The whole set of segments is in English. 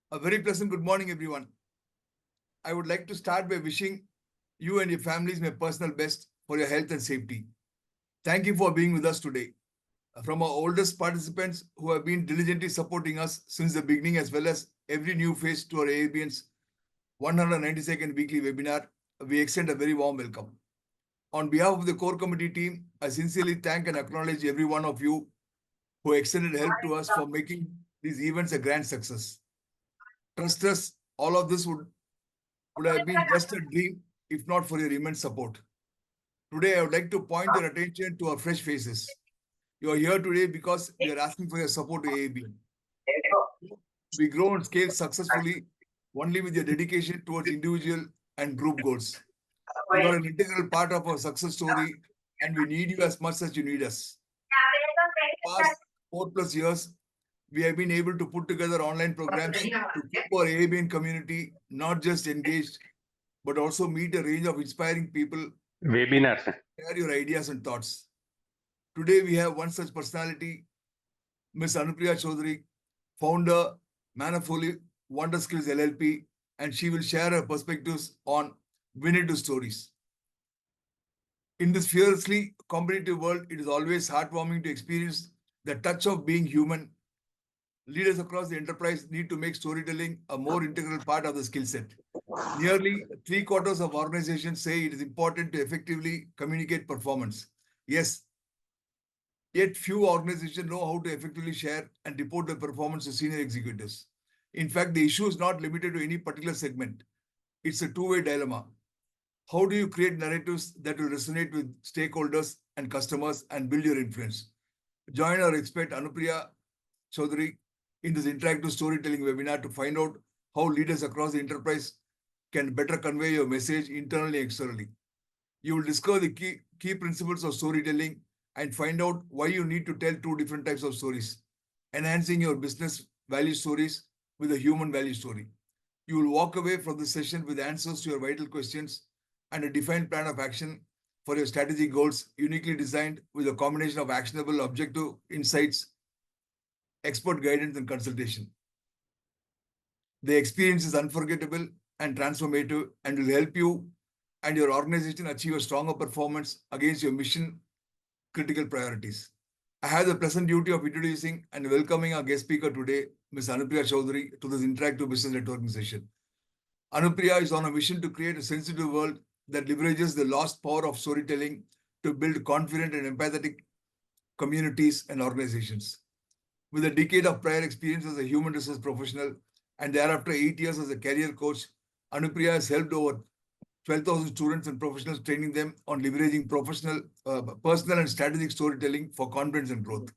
A very pleasant good morning, everyone. I would like to start by wishing you and your families my personal best for your health and safety. Thank you for being with us today. From our oldest participants who have been diligently supporting us since the beginning, as well as every new face to our AABN's 192nd weekly webinar, we extend a very warm welcome. On behalf of the core committee team, I sincerely thank and acknowledge every one of you who extended help to us for making these events a grand success. Trust us, all of this would have been just a dream if not for your immense support. Today, I would like to point your attention to our fresh faces. You are here today because we are asking for your support to AABN. We grow and scale successfully only with your dedication towards individual and group goals. You are an integral part of our success story, and we need you as much as you need us. Past 4+ years, we have been able to put together online programs to keep our AABN community not just engaged, but also meet a range of inspiring people, Webinar, sir. share your ideas and thoughts. Today, we have one such personality, Ms. Anupriya Chowdhary, founder, Manafoli Wonder Skills LLP, and she will share her perspectives on Winnie stories. In this fiercely competitive world, it is always heartwarming to experience the touch of being human. Leaders across the enterprise need to make storytelling a more integral part of the skill set. Nearly 3/4 of organizations say it is important to effectively communicate performance. Yes, yet few organizations know how to effectively share and report their performance to senior executives. In fact, the issue is not limited to any particular segment. It's a two-way dilemma. How do you create narratives that will resonate with stakeholders and customers and build your influence? Join our expert Anupriya Chowdhary in this interactive storytelling webinar to find out how leaders across the enterprise can better convey your message internally and externally. You will discover the key principles of storytelling and find out why you need to tell two different types of stories, enhancing your business value stories with a human value story. You will walk away from this session with answers to your vital questions and a defined plan of action for your strategic goals, uniquely designed with a combination of actionable, objective insights, expert guidance, and consultation. The experience is unforgettable and transformative and will help you and your organization achieve a stronger performance against your mission critical priorities. I have the pleasant duty of introducing and welcoming our guest speaker today, Ms. Anupriya Chowdhary, to this interactive business networking session. Anupriya is on a mission to create a sensitive world that leverages the lost power of storytelling to build confident and empathetic communities and organizations. With a decade of prior experience as a human resource professional and thereafter 8 years as a career coach, Anupriya has helped over 12,000 students and professionals, training them on leveraging personal and strategic storytelling for confidence and growth.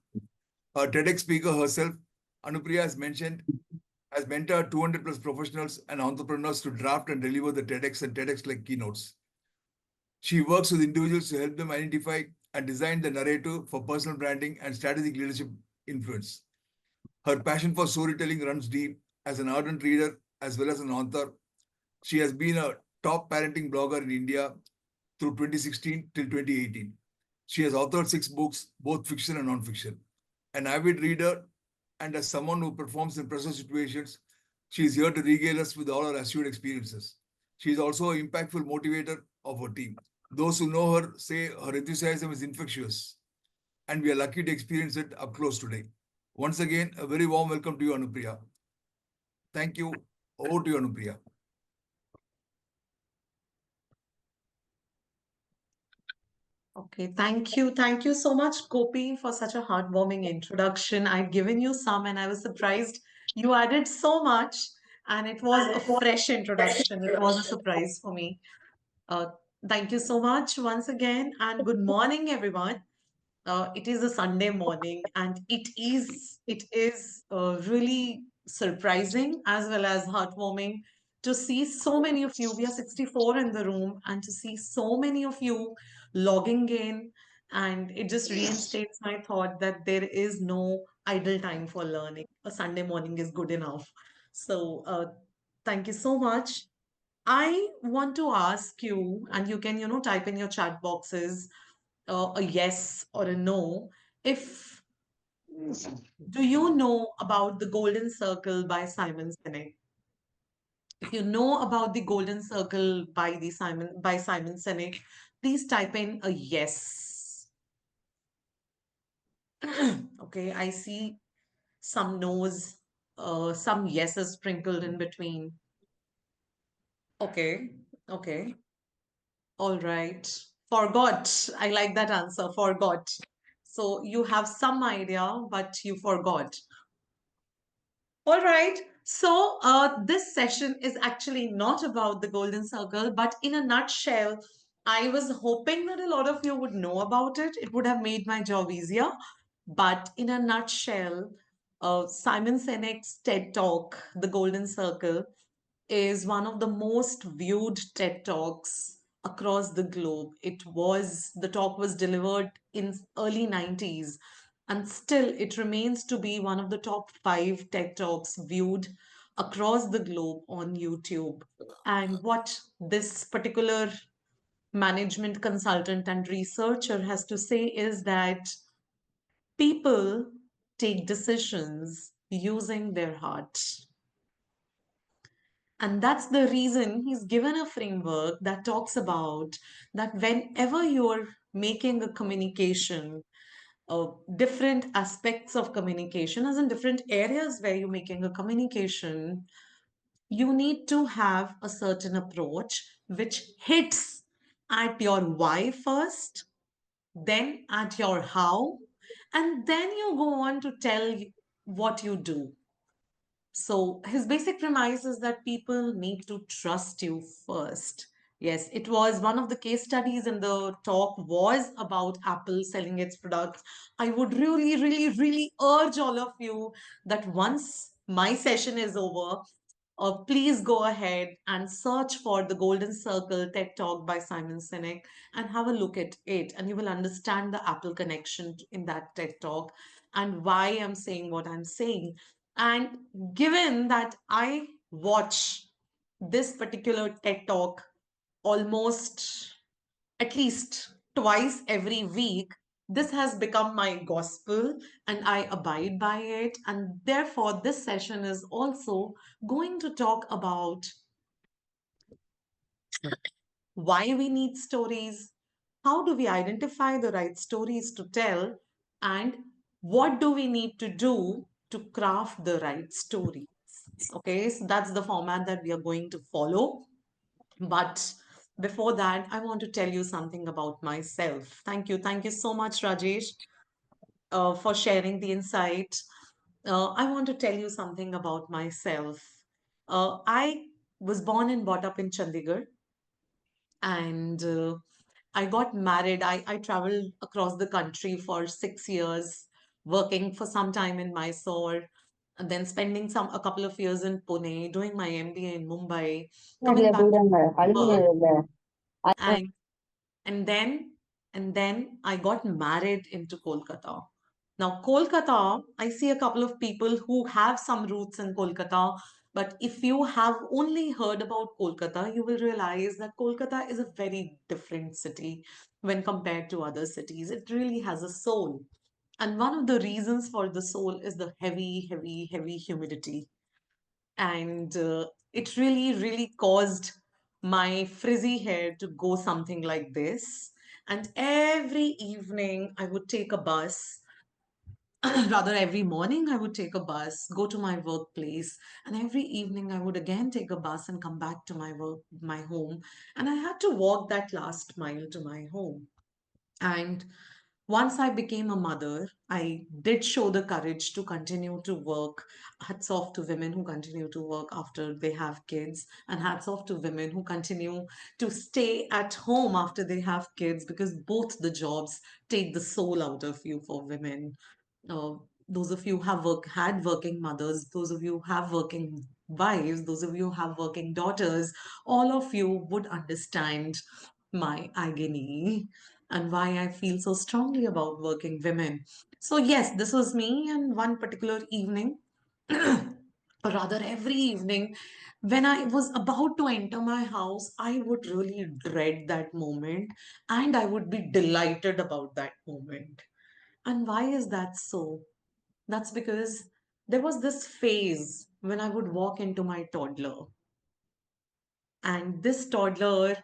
A TEDx speaker herself, Anupriya has mentored 200 plus professionals and entrepreneurs to draft and deliver the TEDx and TEDx-like keynotes. She works with individuals to help them identify and design the narrative for personal branding and strategic leadership influence. Her passion for storytelling runs deep. As an ardent reader as well as an author, she has been a top parenting blogger in India through 2016 till 2018. She has authored 6 books, both fiction and non-fiction. An avid reader and as someone who performs in pressure situations, she is here to regale us with all her astute experiences. She is also an impactful motivator of her team. Those who know her say her enthusiasm is infectious, and we are lucky to experience it up close today. Once again, a very warm welcome to you, Anupriya. Thank you. Over to you, Anupriya. Okay, thank you. Thank you so much, Gopi, for such a heartwarming introduction. I'd given you some and I was surprised you added so much, and it was a fresh introduction. It was a surprise for me. Uh, Thank you so much once again, and good morning, everyone. It is a Sunday morning, and it is really surprising as well as heartwarming to see so many of you. We are 64 in the room, and to see so many of you logging in, and it just reinstates my thought that there is no idle time for learning. A Sunday morning is good enough. So, thank you so much. I want to ask you, and you can, type in your chat boxes a yes or a no. If Do you know about the Golden Circle by Simon Sinek? If you know about the Golden Circle by Simon Sinek, please type in a yes. Okay, I see some no's, some yeses sprinkled in between. Okay, okay, all right. Forgot. I like that answer. Forgot. So you have some idea, but you forgot. All right. So, this session is actually not about the Golden Circle, but in a nutshell, I was hoping that a lot of you would know about it. It would have made my job easier. But in a nutshell, Simon Sinek's TED Talk, The Golden Circle, is one of the most viewed TED Talks across the globe. The talk was delivered in early 90s, and still it remains to be one of the top 5 TED Talks viewed across the globe on YouTube. And what this particular management consultant and researcher has to say is that people take decisions using their heart. And that's the reason he's given a framework that talks about that whenever you're making a communication, different aspects of communication, as in different areas where you're making a communication, you need to have a certain approach which hits at your why first, then at your how, and then you go on to tell what you do. So his basic premise is that people need to trust you first. Yes, it was one of the case studies in the talk was about Apple selling its products. I would really, really, really urge all of you that once my session is over, please go ahead and search for the Golden Circle TED Talk by Simon Sinek and have a look at it. And you will understand the Apple connection in that TED Talk and why I'm saying what I'm saying. And given that I watch this particular TED Talk almost at least twice every week, this has become my gospel and I abide by it. And therefore, this session is also going to talk about why we need stories, how do we identify the right stories to tell, and what do we need to do to craft the right stories. Okay, so that's the format that we are going to follow. But before that, I want to tell you something about myself. Thank you. Thank you so much, Rajesh, for sharing the insight. I want to tell you something about myself. I was born and brought up in Chandigarh, and I got married. I traveled across the country for 6 years, working for some time in Mysore, and then spending a couple of years in Pune, doing my MBA in Mumbai, coming అట్లా back to దూరంగా work, అలుగునేది and and then I got married into Kolkata. Now, Kolkata, I see a couple of people who have some roots in Kolkata, but if you have only heard about Kolkata, you will realize that Kolkata is a very different city when compared to other cities. It really has a soul. And one of the reasons for the soul is the heavy, heavy, heavy humidity. And it really, really caused my frizzy hair to go something like this. And every evening, I would take a bus. Rather, every morning, I would take a bus, go to my workplace, and every evening, I would again take a bus and come back to my home. And I had to walk that last mile to my home. And once I became a mother, I did show the courage to continue to work. Hats off to women who continue to work after they have kids, and hats off to women who continue to stay at home after they have kids because both the jobs take the soul out of you for women. uh, those of you who have had working mothers, those of you who have working wives, those of you who have working daughters, all of you would understand my agony and why I feel so strongly about working women. So, yes, this was me, and one particular evening, or rather, every evening, when I was about to enter my house, I would really dread that moment and I would be delighted about that moment. And why is that so? That's because there was this phase when I would walk into my toddler. And this toddler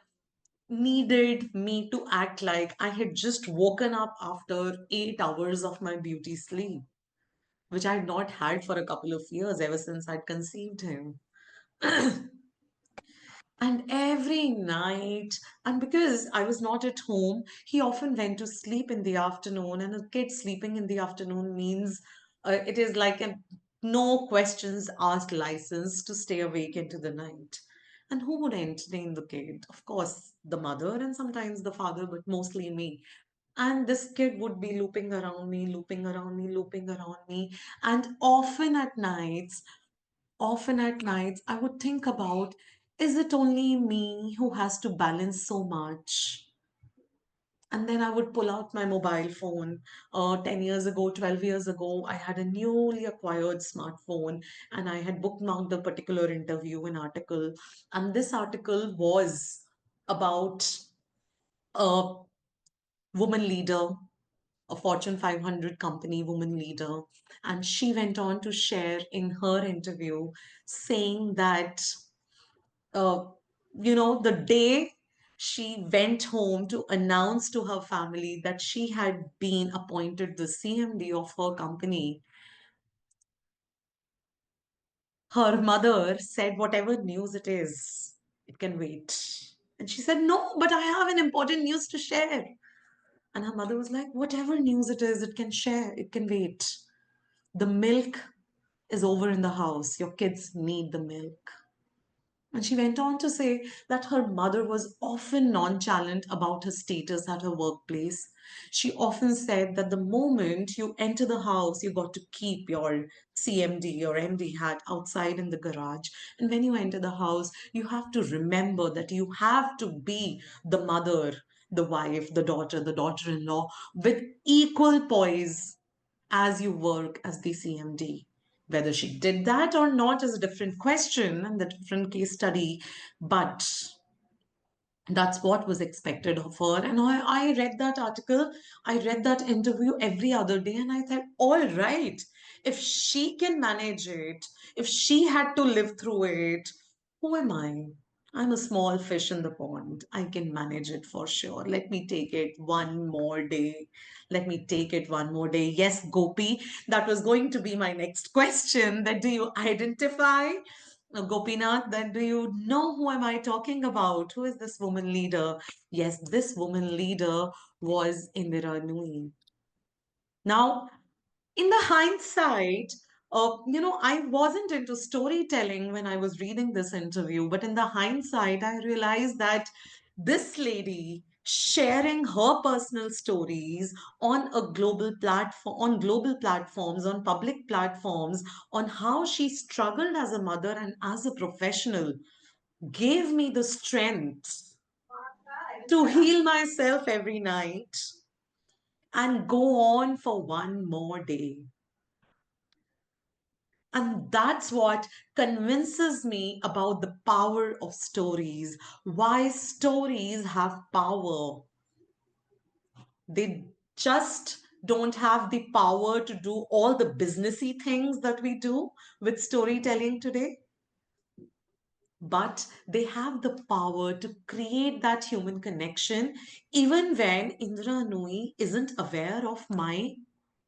needed me to act like I had just woken up after 8 hours of my beauty sleep, which I had not had for a couple of years ever since I'd conceived him. And every night, and because I was not at home, he often went to sleep in the afternoon. And a kid sleeping in the afternoon means it is like a no questions asked license to stay awake into the night. And who would entertain the kid? Of course, the mother and sometimes the father, but mostly me. And this kid would be looping around me, looping around me, looping around me. And often at nights, I would think about, is it only me who has to balance so much? And then I would pull out my mobile phone. 10 years ago, 12 years ago, I had a newly acquired smartphone and I had bookmarked a particular interview, an article. And this article was about a woman leader, a Fortune 500 company woman leader. And she went on to share in her interview saying that uh, the day she went home to announce to her family that she had been appointed the CMD of her company, her mother said, whatever news it is, it can wait. And she said, no, but I have an important news to share. And her mother was like, whatever news it is, it can share, it can wait. The milk is over in the house. Your kids need the milk. And she went on to say that her mother was often nonchalant about her status at her workplace. She often said that the moment you enter the house, you got to keep your CMD or MD hat outside in the garage. And when you enter the house, you have to remember that you have to be the mother, the wife, the daughter in law with equal poise as you work as the CMD. Whether she did that or not is a different question and the different case study, but that's what was expected of her. And I read that article, I read that interview every other day, and I thought, all right, if she can manage it, if she had to live through it, who am I? I'm a small fish in the pond. I can manage it for sure. Let me take it one more day. Let me take it one more day. Yes, Gopi, that was going to be my next question. That do you identify, Gopinath, that do you know who am I talking about? Who is this woman leader? Yes, this woman leader was Indira Nui. Now, in the hindsight, I wasn't into storytelling when I was reading this interview, but in the hindsight, I realized that this lady sharing her personal stories on a global platform, on global platforms, on public platforms, on how she struggled as a mother and as a professional gave me the strength to heal myself every night and go on for one more day. And that's what convinces me about the power of stories, why stories have power. They just don't have the power to do all the businessy things that we do with storytelling today, but they have the power to create that human connection even when Indra Nui isn't aware of my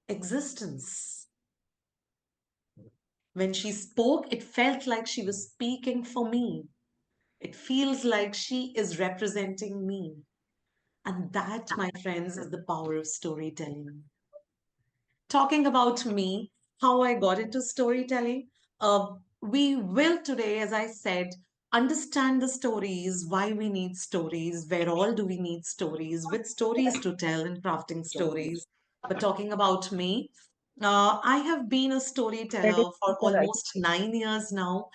existence. When she spoke, it felt like she was speaking for me. It feels like she is representing me. And that, my friends, is the power of storytelling. Talking about me, how I got into storytelling, we will today, as I said, understand the stories, why we need stories, where all do we need stories, with stories to tell and crafting stories. But talking about me, I have been a storyteller for almost 9 years now.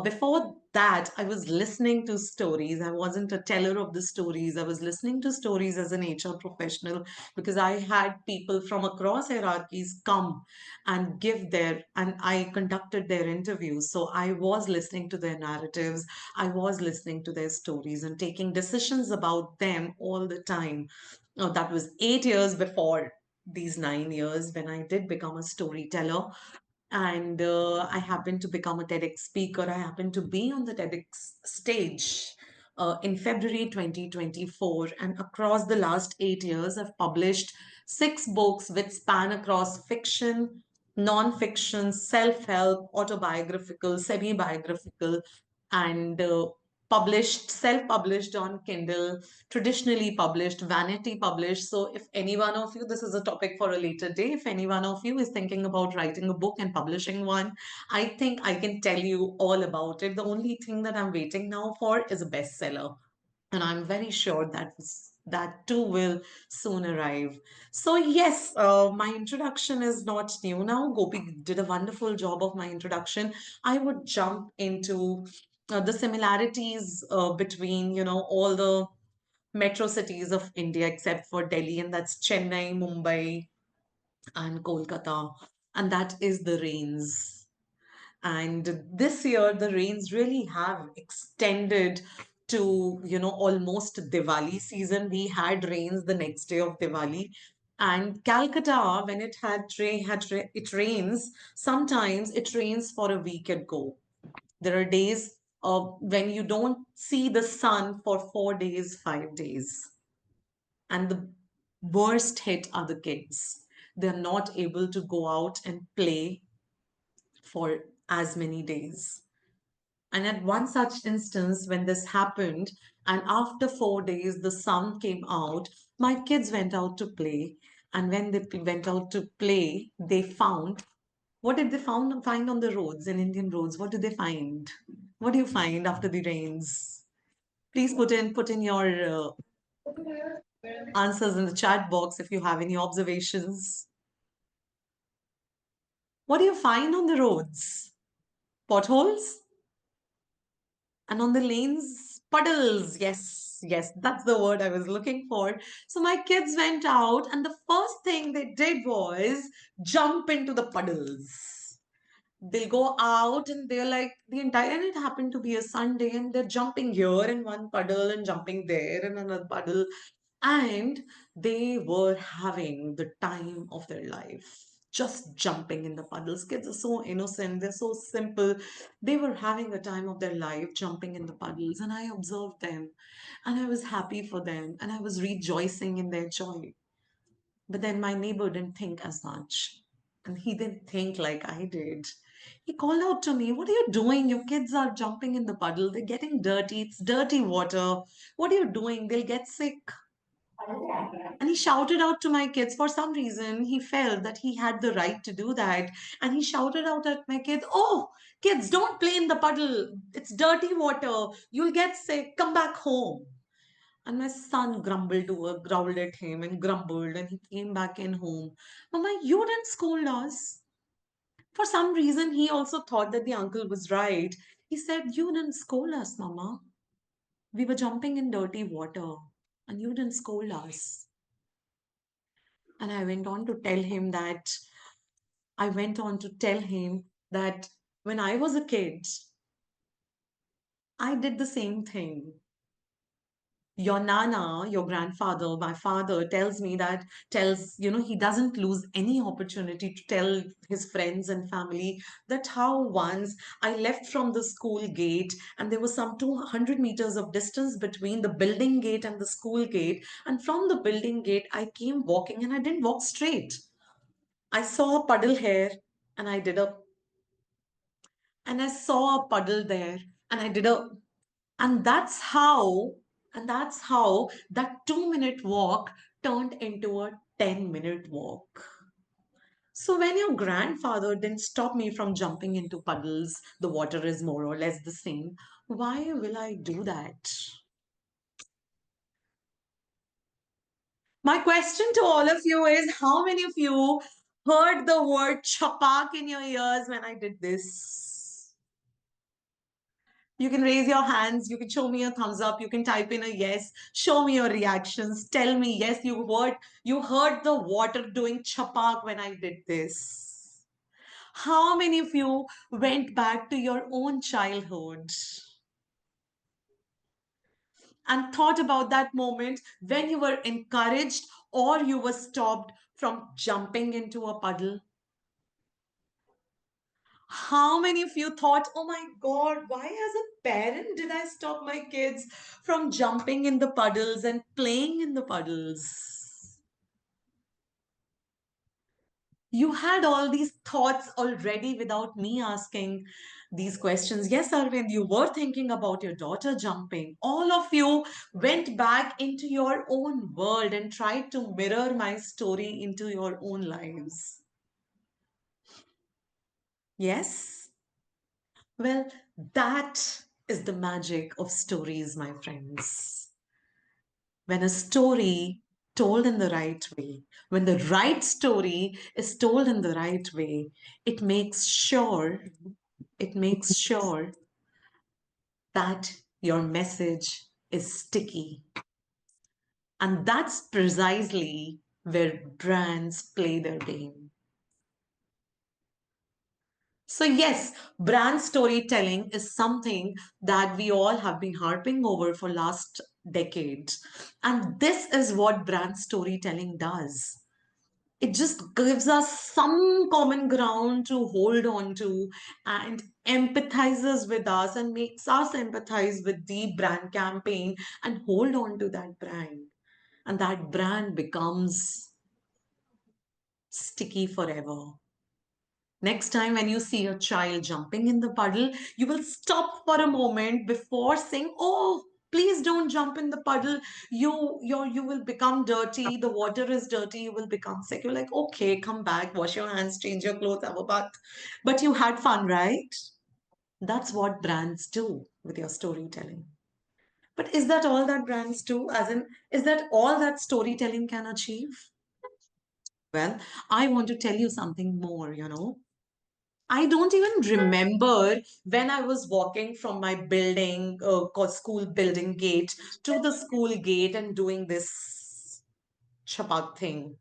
Before that, I was listening to stories. I wasn't a teller of the stories. I was listening to stories as an HR professional because I had people from across hierarchies come and and I conducted their interviews. So I was listening to their narratives. I was listening to their stories and taking decisions about them all the time. Now, that was 8 years before these 9 years when I did become a storyteller. And I happened to become a TEDx speaker. I happened to be on the TEDx stage in February 2024. And across the last 8 years, I've published 6 books which span across fiction, non-fiction, self-help, autobiographical, semi-biographical, and published, self-published on Kindle, traditionally published, vanity published. So if any one of you, this is a topic for a later day, if any one of you is thinking about writing a book and publishing one, I think I can tell you all about it. The only thing that I'm waiting now for is a bestseller, and I'm very sure that too will soon arrive. So yes, my introduction is not new now. Gopi did a wonderful job of my introduction. I would jump into the similarities between all the metro cities of India except for Delhi, and that's Chennai, Mumbai, and Kolkata, and that is the rains. And this year, the rains really have extended to, almost Diwali season. We had rains the next day of Diwali. And Calcutta, when it rains, sometimes it rains for a week and go. There are days when you don't see the sun for 4 days, 5 days. And the worst hit are the kids. They're not able to go out and play for as many days. And at one such instance, when this happened, and after 4 days the sun came out, my kids went out to play. And when they went out to play, they found, what did they find on the roads, in Indian roads? What did they find? What do you find after the rains? Please put in your answers in the chat box if you have any observations. What do you find on the roads? Potholes? And on the lanes, puddles. Yes, yes, that's the word I was looking for. So my kids went out, and the first thing they did was jump into the puddles. They'll go out and they're like, the entire, and it happened to be a Sunday, and they're jumping here in one puddle and jumping there in another puddle. And they were having the time of their life, just jumping in the puddles. Kids are so innocent, they're so simple. They were having the time of their life jumping in the puddles, and I observed them, and I was happy for them, and I was rejoicing in their joy. But then my neighbor didn't think as much, and he didn't think like I did. He called out to me, "What are you doing? Your kids are jumping in the puddle. They're getting dirty. It's dirty water. What are you doing? They'll get sick." And he shouted out to my kids. For some reason, he felt that he had the right to do that. And he shouted out at my kids, "Oh, kids, don't play in the puddle. It's dirty water. You'll get sick. Come back home." And my son growled at him and grumbled, and he came back in home. "Mama, you didn't scold us." For some reason, he also thought that the uncle was right. He said, "You didn't scold us, Mama. We were jumping in dirty water, and you didn't scold us." And I went on to tell him that when I was a kid, I did the same thing. Your nana, your grandfather, my father he doesn't lose any opportunity to tell his friends and family that how once I left from the school gate, and there was some 200 meters of distance between the building gate and the school gate. And from the building gate, I came walking, and I didn't walk straight. I saw a puddle here, and I saw a puddle there, and I did a, and that's how that 2-minute walk turned into a 10-minute walk. So when your grandfather didn't stop me from jumping into puddles, the water is more or less the same. Why will I do that? My question to all of you is, how many of you heard the word chapak in your ears when I did this? You can raise your hands. You can show me a thumbs up. You can type in a yes. Show me your reactions. Tell me, yes, you heard the water doing chapak when I did this. How many of you went back to your own childhood and thought about that moment when you were encouraged or you were stopped from jumping into a puddle? How many of you thought, oh my God, why as a parent did I stop my kids from jumping in the puddles and playing in the puddles? You had all these thoughts already without me asking these questions. Yes, Arvind, you were thinking about your daughter jumping. All of you went back into your own world and tried to mirror my story into your own lives. Yes? Well, that is the magic of stories, my friends. When a story told in the right way, when the right story is told in the right way, it makes sure, it makes sure that your message is sticky. And that's precisely where brands play their game. So, yes, brand storytelling is something that we all have been harping over for last decade. And this is what brand storytelling does. It just gives us some common ground to hold on to and empathizes with us and makes us empathize with the brand campaign and hold on to that brand. And that brand becomes sticky forever. Next time, when you see a child jumping in the puddle, you will stop for a moment before saying, "Oh, please don't jump in the puddle. You will become dirty. The water is dirty. You will become sick." You're like, "Okay, come back, wash your hands, change your clothes, have a bath." But you had fun, right? That's what brands do with your storytelling. But is that all that brands do? As in, is that all that storytelling can achieve? Well, I want to tell you something more. I don't even remember when I was walking from my building, school building gate to the school gate and doing this chapat thing.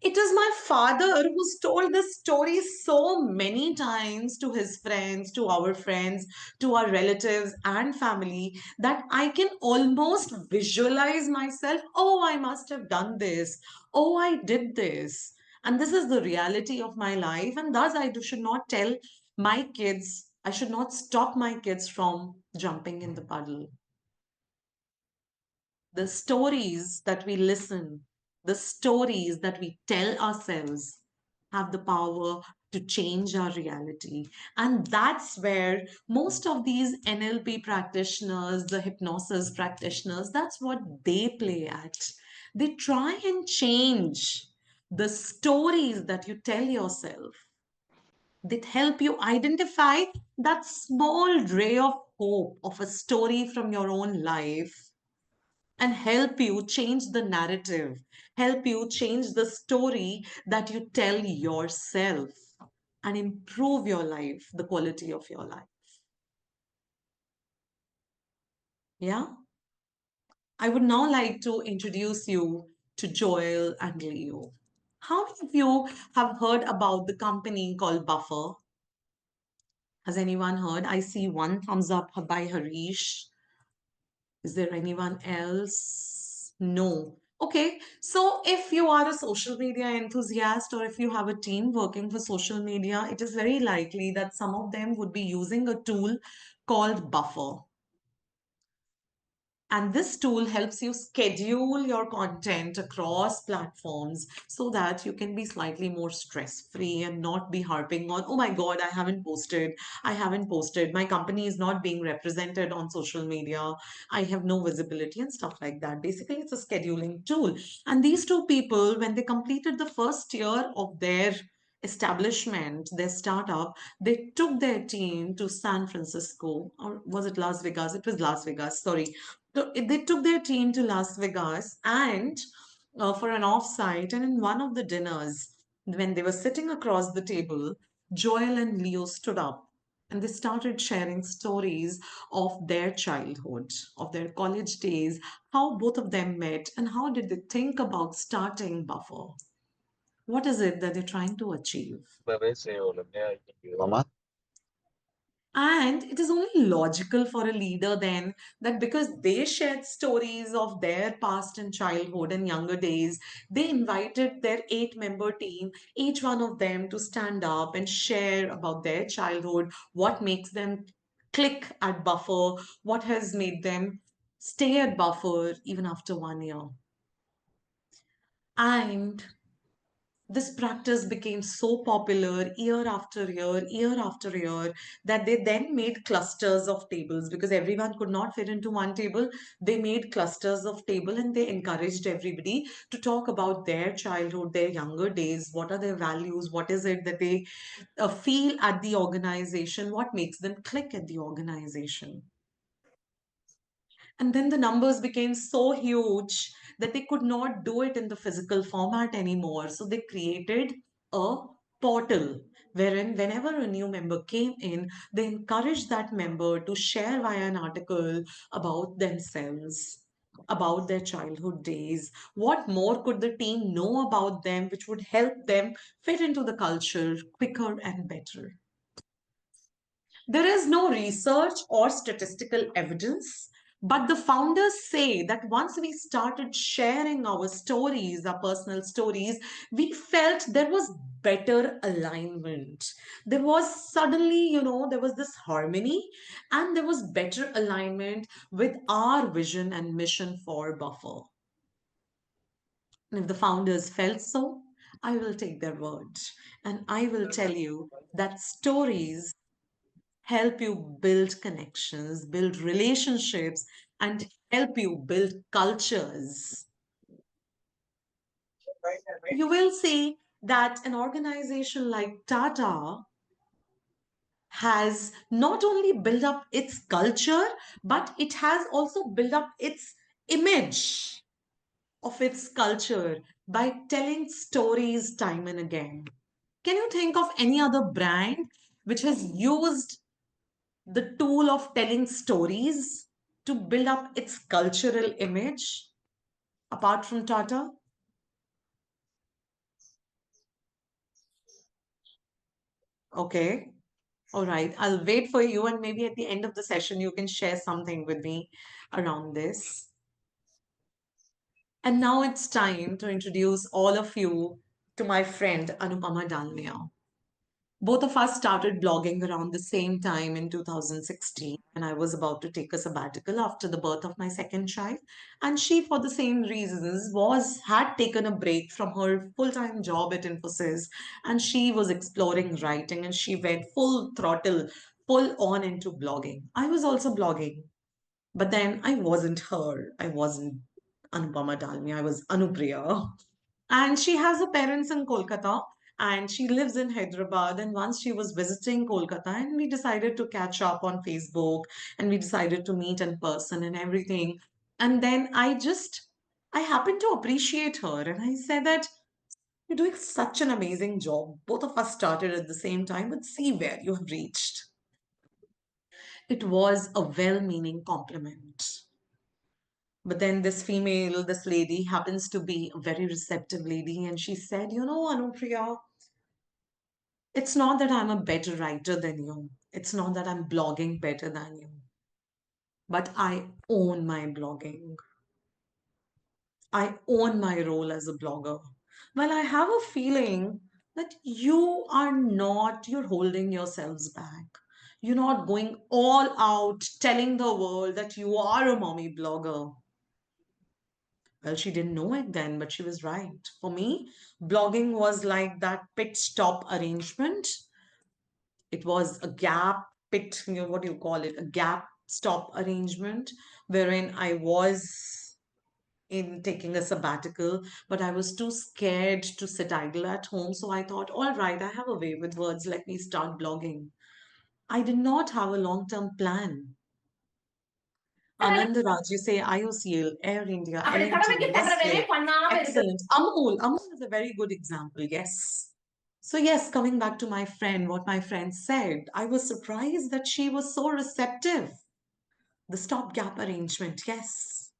It is my father who's told this story so many times to his friends, to our friends, to our relatives and family that I can almost visualize myself. Oh, I must have done this. Oh, I did this. And this is the reality of my life. And thus, should not tell my kids, I should not stop my kids from jumping in the puddle. The stories that we listen, the stories that we tell ourselves have the power to change our reality. And that's where most of these NLP practitioners, the hypnosis practitioners, that's what they play at. They try and change the stories that you tell yourself that help you identify that small ray of hope of a story from your own life and help you change the narrative, help you change the story that you tell yourself and improve your life, the quality of your life. Yeah? I would now like to introduce you to Joel and Leo. How many of you have heard about the company called Buffer? Has anyone heard? I see one thumbs up by Harish. Is there anyone else? No. Okay, so if you are a social media enthusiast or if you have a team working for social media, it is very likely that some of them would be using a tool called Buffer. And this tool helps you schedule your content across platforms so that you can be slightly more stress free and not be harping on, oh my God, I haven't posted. I haven't posted. My company is not being represented on social media. I have no visibility and stuff like that. Basically, it's a scheduling tool. And these two people, when they completed the first year of their establishment, their startup, they took their team to San Francisco, or was it Las Vegas? It was Las Vegas, sorry. So they took their team to Las Vegas and for an offsite. And in one of the dinners, when they were sitting across the table, Joel and Leo stood up and they started sharing stories of their childhood, of their college days, how both of them met, and how did they think about starting Buffer. What is it that they're trying to achieve? Mama, And it is only logical for a leader then that because they shared stories of their past and childhood and younger days, they invited their 8 member team, each one of them to stand up and share about their childhood, what makes them click at Buffer, what has made them stay at Buffer even after 1 year. And this practice became so popular year after year, that they then made clusters of tables because everyone could not fit into one table. They made clusters of table and they encouraged everybody to talk about their childhood, their younger days, what are their values, what is it that they feel at the organization, what makes them click at the organization. And then the numbers became so huge that they could not do it in the physical format anymore. So they created a portal wherein, whenever a new member came in, they encouraged that member to share via an article about themselves, about their childhood days. What more could the team know about them, which would help them fit into the culture quicker and better? There is no research or statistical evidence, but the founders say that once we started sharing our stories, our personal stories, we felt there was better alignment. There was suddenly, there was this harmony and there was better alignment with our vision and mission for Buffer. And if the founders felt so, I will take their word and I will tell you that stories help you build connections, build relationships, and help you build cultures. You will see that an organization like Tata has not only built up its culture, but it has also built up its image of its culture by telling stories time and again. Can you think of any other brand which has used the tool of telling stories to build up its cultural image apart from Tata? Okay. All right. I'll wait for you, and maybe at the end of the session, you can share something with me around this. And now it's time to introduce all of you to my friend Anupama Dalmia. Both of us started blogging around the same time in 2016 when I was about to take a sabbatical after the birth of my second child. And she, for the same reasons, had taken a break from her full-time job at Infosys, and she was exploring writing and she went full throttle, full on into blogging. I was also blogging, but then I wasn't her. I wasn't Anupama Dalmi. I was Anupriya. And she has her parents in Kolkata and she lives in Hyderabad. And once she was visiting Kolkata, and we decided to catch up on Facebook and we decided to meet in person and everything. And then I happened to appreciate her and I said that you're doing such an amazing job. Both of us started at the same time, but see where you have reached. It was a well meaning compliment. But then this lady happens to be a very receptive lady, and she said, Anupriya, it's not that I'm a better writer than you. It's not that I'm blogging better than you, but I own my blogging. I own my role as a blogger. Well, I have a feeling that you're holding yourselves back. You're not going all out telling the world that you are a mommy blogger. Well, she didn't know it then, but she was right. For me, blogging was like that pit stop arrangement. It was a gap pit, what do you call it? A gap stop arrangement wherein I was in taking a sabbatical, but I was too scared to sit idle at home. So I thought, all right, I have a way with words. Let me start blogging. I did not have a long term plan. Anand Raj, you say IOCL, Air India, L&T, Nestle. Excellent. Amul is a very good example. Yes. So, yes, coming back to my friend, what my friend said, I was surprised that she was so receptive. The stopgap arrangement, yes.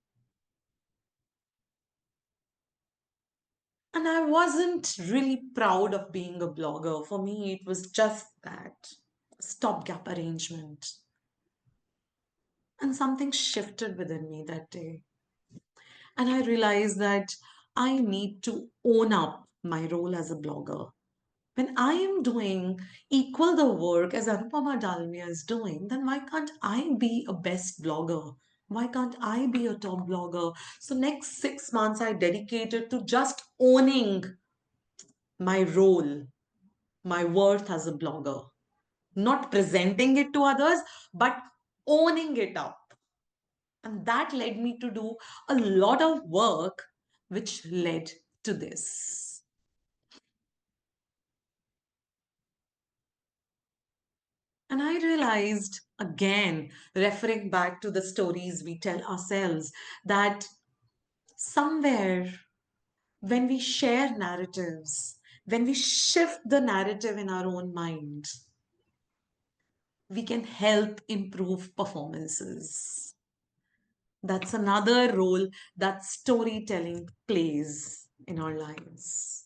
And I wasn't really proud of being a blogger. For me, it was just that. stopgap arrangement. And something shifted within me that day. And I realized that I need to own up my role as a blogger. When I am doing equal the work as Anupama Dalmia is doing, then why can't I be a best blogger? Why can't I be a top blogger? So next 6 months I dedicated to just owning my role, my worth as a blogger, not presenting it to others, but owning it up. And that led me to do a lot of work, which led to this. And I realized again, referring back to the stories we tell ourselves, that somewhere when we share narratives, when we shift the narrative in our own mind, we can help improve performances. That's another role that storytelling plays in our lives,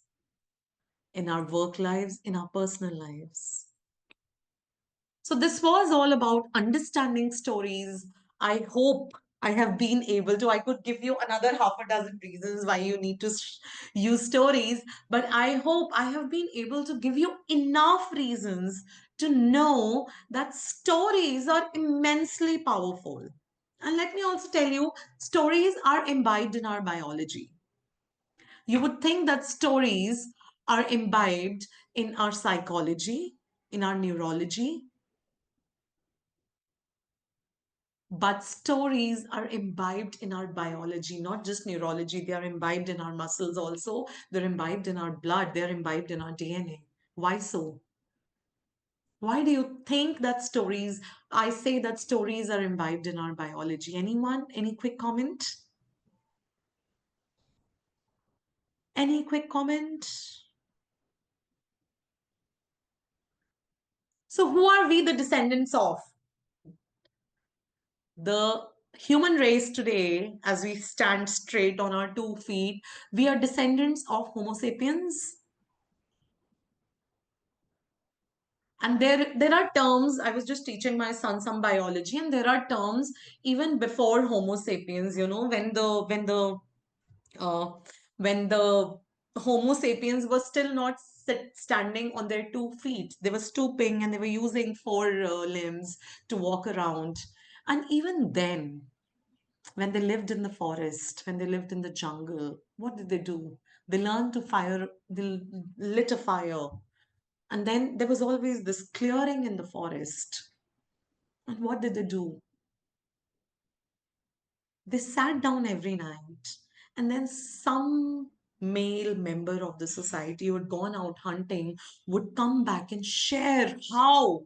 in our work lives, in our personal lives. So, this was all about understanding stories. I hope I have been able to. I could give you another half a dozen reasons why you need to use stories, but I hope I have been able to give you enough reasons to know that stories are immensely powerful. And let me also tell you, stories are imbibed in our biology. You would think that stories are imbibed in our psychology, in our neurology, but stories are imbibed in our biology, not just neurology. They are imbibed in our muscles also. They're imbibed in our blood. They're imbibed in our DNA. Why so? Why do you think that stories, I say that stories are imbibed in our biology? Anyone? Any quick comment? Any quick comment? So, who are we the descendants of? The human race today, as we stand straight on our 2 feet, we are descendants of Homo sapiens. And there are terms. I was just teaching my son some biology, and there are terms even before Homo sapiens. You know, uh, when the Homo sapiens were still not standing on their 2 feet, they were stooping and they were using four limbs to walk around. And even then, when they lived in the forest, when they lived in the jungle, what did they do? They learned to fire. They lit a fire, and then there was always this clearing in the forest. And what did they do? They sat down every night. And then some male member of the society who had gone out hunting would come back and share how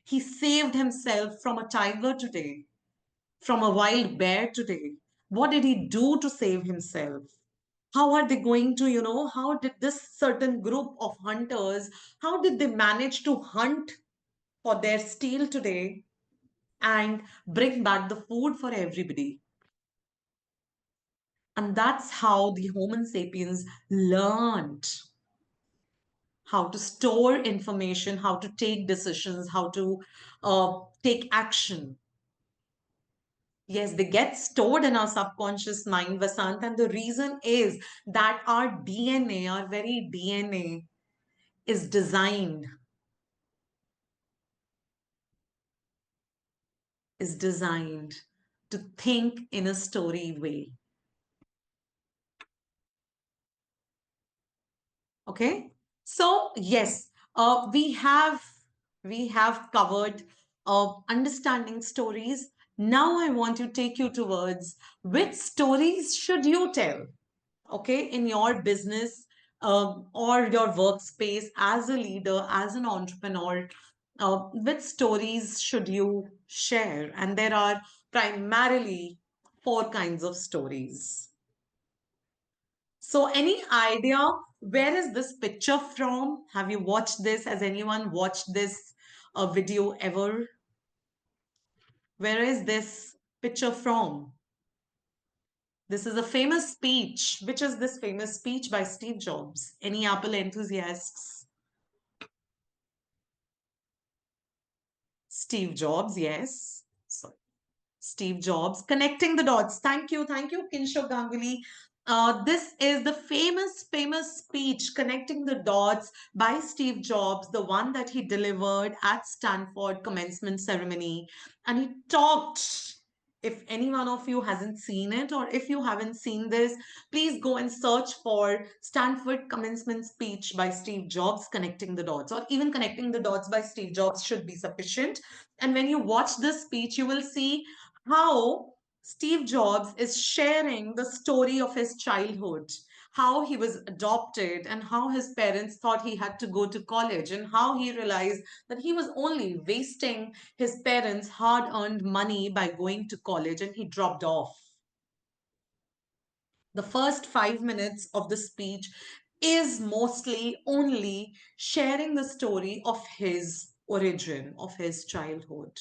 he saved himself from a tiger today, from a wild bear today. What did he do to save himself? How are they going to, how did this certain group of hunters, how did they manage to hunt for their steal today and bring back the food for everybody? And that's how the Homo sapiens learned how to store information, how to take decisions, how to take action. Yes, they get stored in our subconscious mind, Vasant, and the reason is that our DNA, our very DNA, is designed to think in a story way. Okay, so yes, we have covered understanding stories. Now I want to take you towards which stories should you tell, okay, in your business or your workspace as a leader, as an entrepreneur. Which stories should you share? And there are primarily four kinds of stories. So, any idea where is this picture from? Have you watched this? Has anyone watched this video ever? Where is this picture from? This is a famous speech. Which is this famous speech by Steve Jobs? Any Apple enthusiasts? Steve Jobs, yes. So Steve Jobs, connecting the dots. Thank you, Kinshuk Ganguly. This is the famous speech, Connecting the Dots by Steve Jobs, the one that he delivered at Stanford commencement ceremony. And he talked. If any one of you hasn't seen it, or if you haven't seen this, please go and search for Stanford commencement speech by Steve Jobs, Connecting the Dots, or even Connecting the Dots by Steve Jobs should be sufficient. And when you watch this speech, you will see how Steve Jobs is sharing the story of his childhood, how he was adopted, and how his parents thought he had to go to college, and how he realized that he was only wasting his parents' hard earned money by going to college, and he dropped off. The first 5 minutes of the speech is mostly only sharing the story of his origin, of his childhood.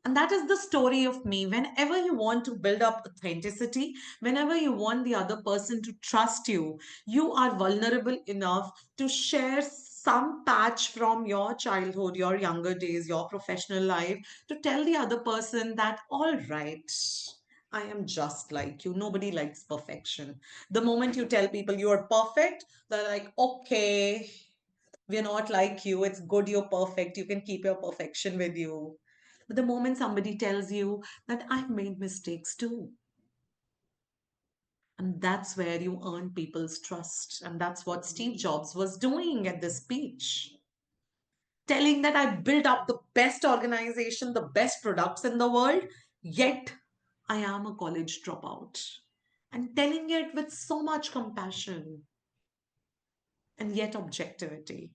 And that is the story of me. Whenever you want to build up authenticity, whenever you want the other person to trust you, you are vulnerable enough to share some patch from your childhood, your younger days, your professional life, to tell the other person that, all right, I am just like you. Nobody likes perfection. The moment you tell people you are perfect, they're like, okay, we're not like you. It's good you're perfect. You can keep your perfection with you. But the moment somebody tells you that I've made mistakes too, and that's where you earn people's trust. And that's what Steve Jobs was doing at this speech, telling that I built up the best organization, the best products in the world, yet I am a college dropout. And telling it with so much compassion and yet objectivity.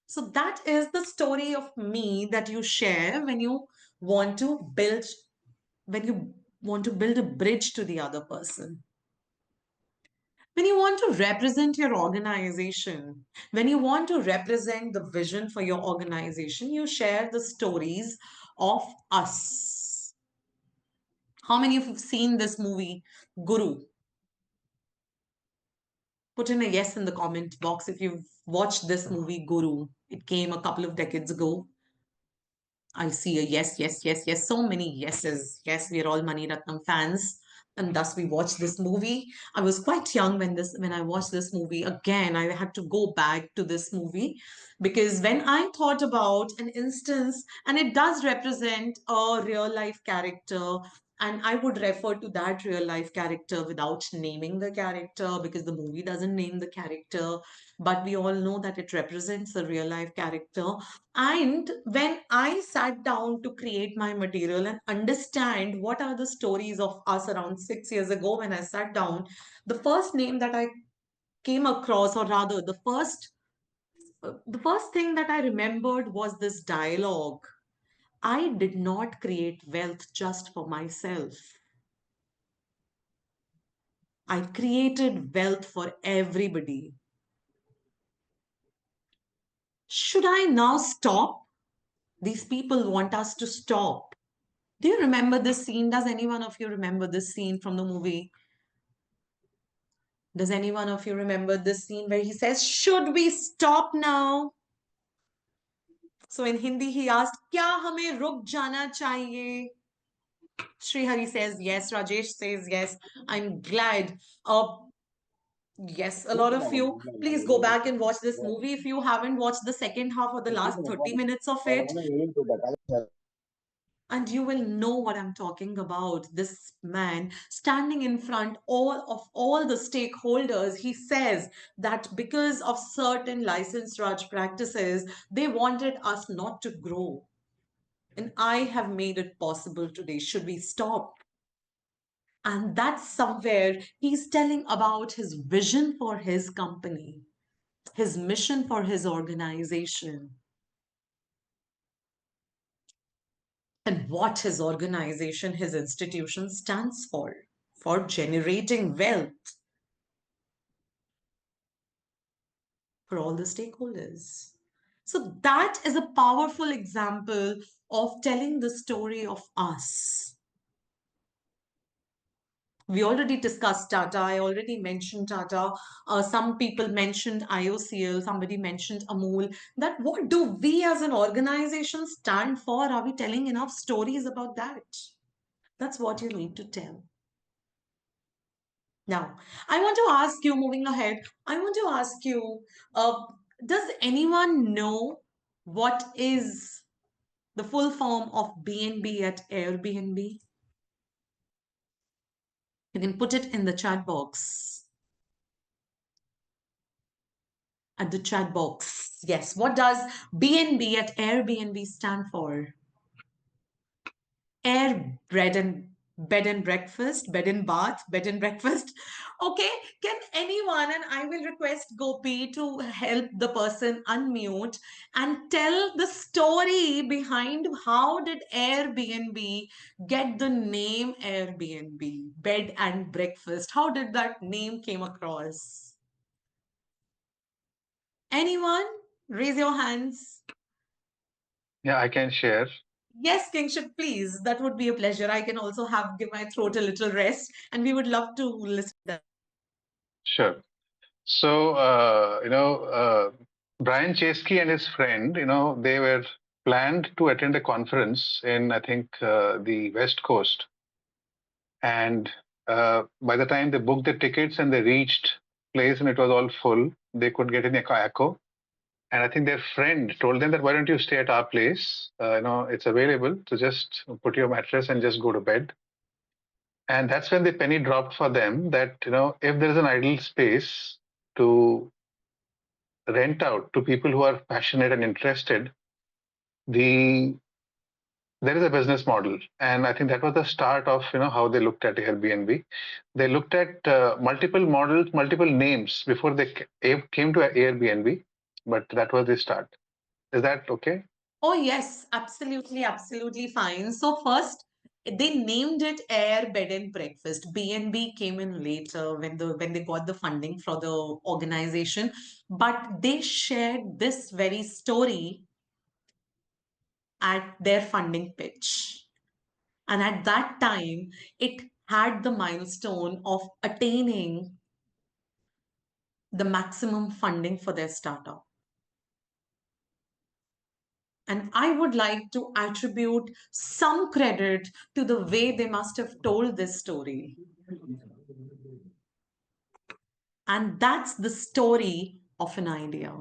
So that is the story of me that you share want to build when you want to build a bridge to the other person. When you want to represent your organization, when you want to represent the vision for your organization, you share the stories of us. How many of you have seen this movie, Guru? Put in a yes in the comment box if you've watched this movie, Guru. It came a couple of decades ago. I see a yes, yes, yes, yes. So many yeses. Yes, we are all Mani Ratnam fans, and thus we watched this movie. I was quite young when I watched this movie. Again, I had to go back to this movie because when I thought about an instance, and it does represent a real life character. And I would refer to that real life character without naming the character because the movie doesn't name the character. But we all know that it represents a real life character. And when I sat down to create my material and understand what are the stories of us around 6 years ago, when I sat down, the first name that I came across, or rather, the first thing that I remembered was this dialogue. I did not create wealth just for myself. I created wealth for everybody. Should I now stop? These people want us to stop. Do you remember this scene? Does any one of you remember this scene from the movie? Does any one of you remember this scene where he says, should we stop now? So in Hindi, he asked, Kya hame ruk jana chahiye? Srihari says yes. Rajesh says yes. I'm glad. Yes, a lot of you, please go back and watch this movie if you haven't watched the second half or the last 30 minutes of it. And you will know what I'm talking about. This man standing in front of all the stakeholders, he says that because of certain license Raj practices, they wanted us not to grow. And I have made it possible today. Should we stop? And that's somewhere he's telling about his vision for his company, his mission for his organization, and what his organization, his institution stands for generating wealth for all the stakeholders. So that is a powerful example of telling the story of us. We already discussed Tata. I already mentioned Tata. Some people mentioned IOCL. Somebody mentioned Amul. That what do we as an organization stand for? Are we telling enough stories about that? That's what you need to tell. Now, I want to ask you, moving ahead, I want to ask you, does anyone know what is the full form of BNB at Airbnb? You can put it in the chat box. At the chat box. Yes. What does BNB at Airbnb stand for? Air bed and breakfast, bed and bath, bed and breakfast. Okay. Can anyone, and I will request Gopi to help the person unmute and tell the story behind how did Airbnb get the name Airbnb, bed and breakfast? How did that name came across? Anyone? Raise your hands. Yeah, I can share. Yes, Kingship, please. That would be a pleasure. I can also have give my throat a little rest, and we would love to listen to that. Sure. So, Brian Chesky and his friend, they were planned to attend a conference in, I think, the West Coast. And by the time they booked the tickets and they reached place and it was all full, they couldn't get any echo. And I think their friend told them that why don't you stay at our place? It's available. So just put your mattress and just go to bed. And that's when the penny dropped for them that if there is an idle space to rent out to people who are passionate and interested, the there is a business model. And I think that was the start of how they looked at Airbnb. They looked at multiple models, multiple names before they came to Airbnb, but that was the start. Is that okay? Oh, yes, absolutely, absolutely fine. So first, they named it Air Bed and Breakfast. BNB came in later when they got the funding for the organization, but they shared this very story at their funding pitch. And at that time, it had the milestone of attaining the maximum funding for their startup. And I would like to attribute some credit to the way they must have told this story. And that's the story of an idea.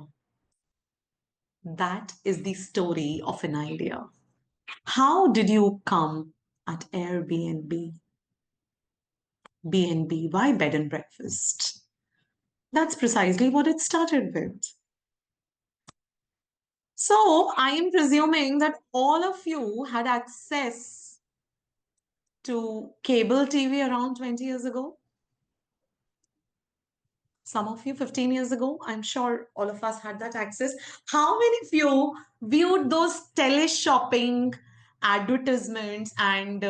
That is the story of an idea. How did you come at Airbnb? BNB, why bed and breakfast? That's precisely what it started with. So I am presuming that all of you had access to cable TV around 20 years ago. Some of you 15 years ago, I'm sure all of us had that access. How many of you viewed those tele-shopping advertisements and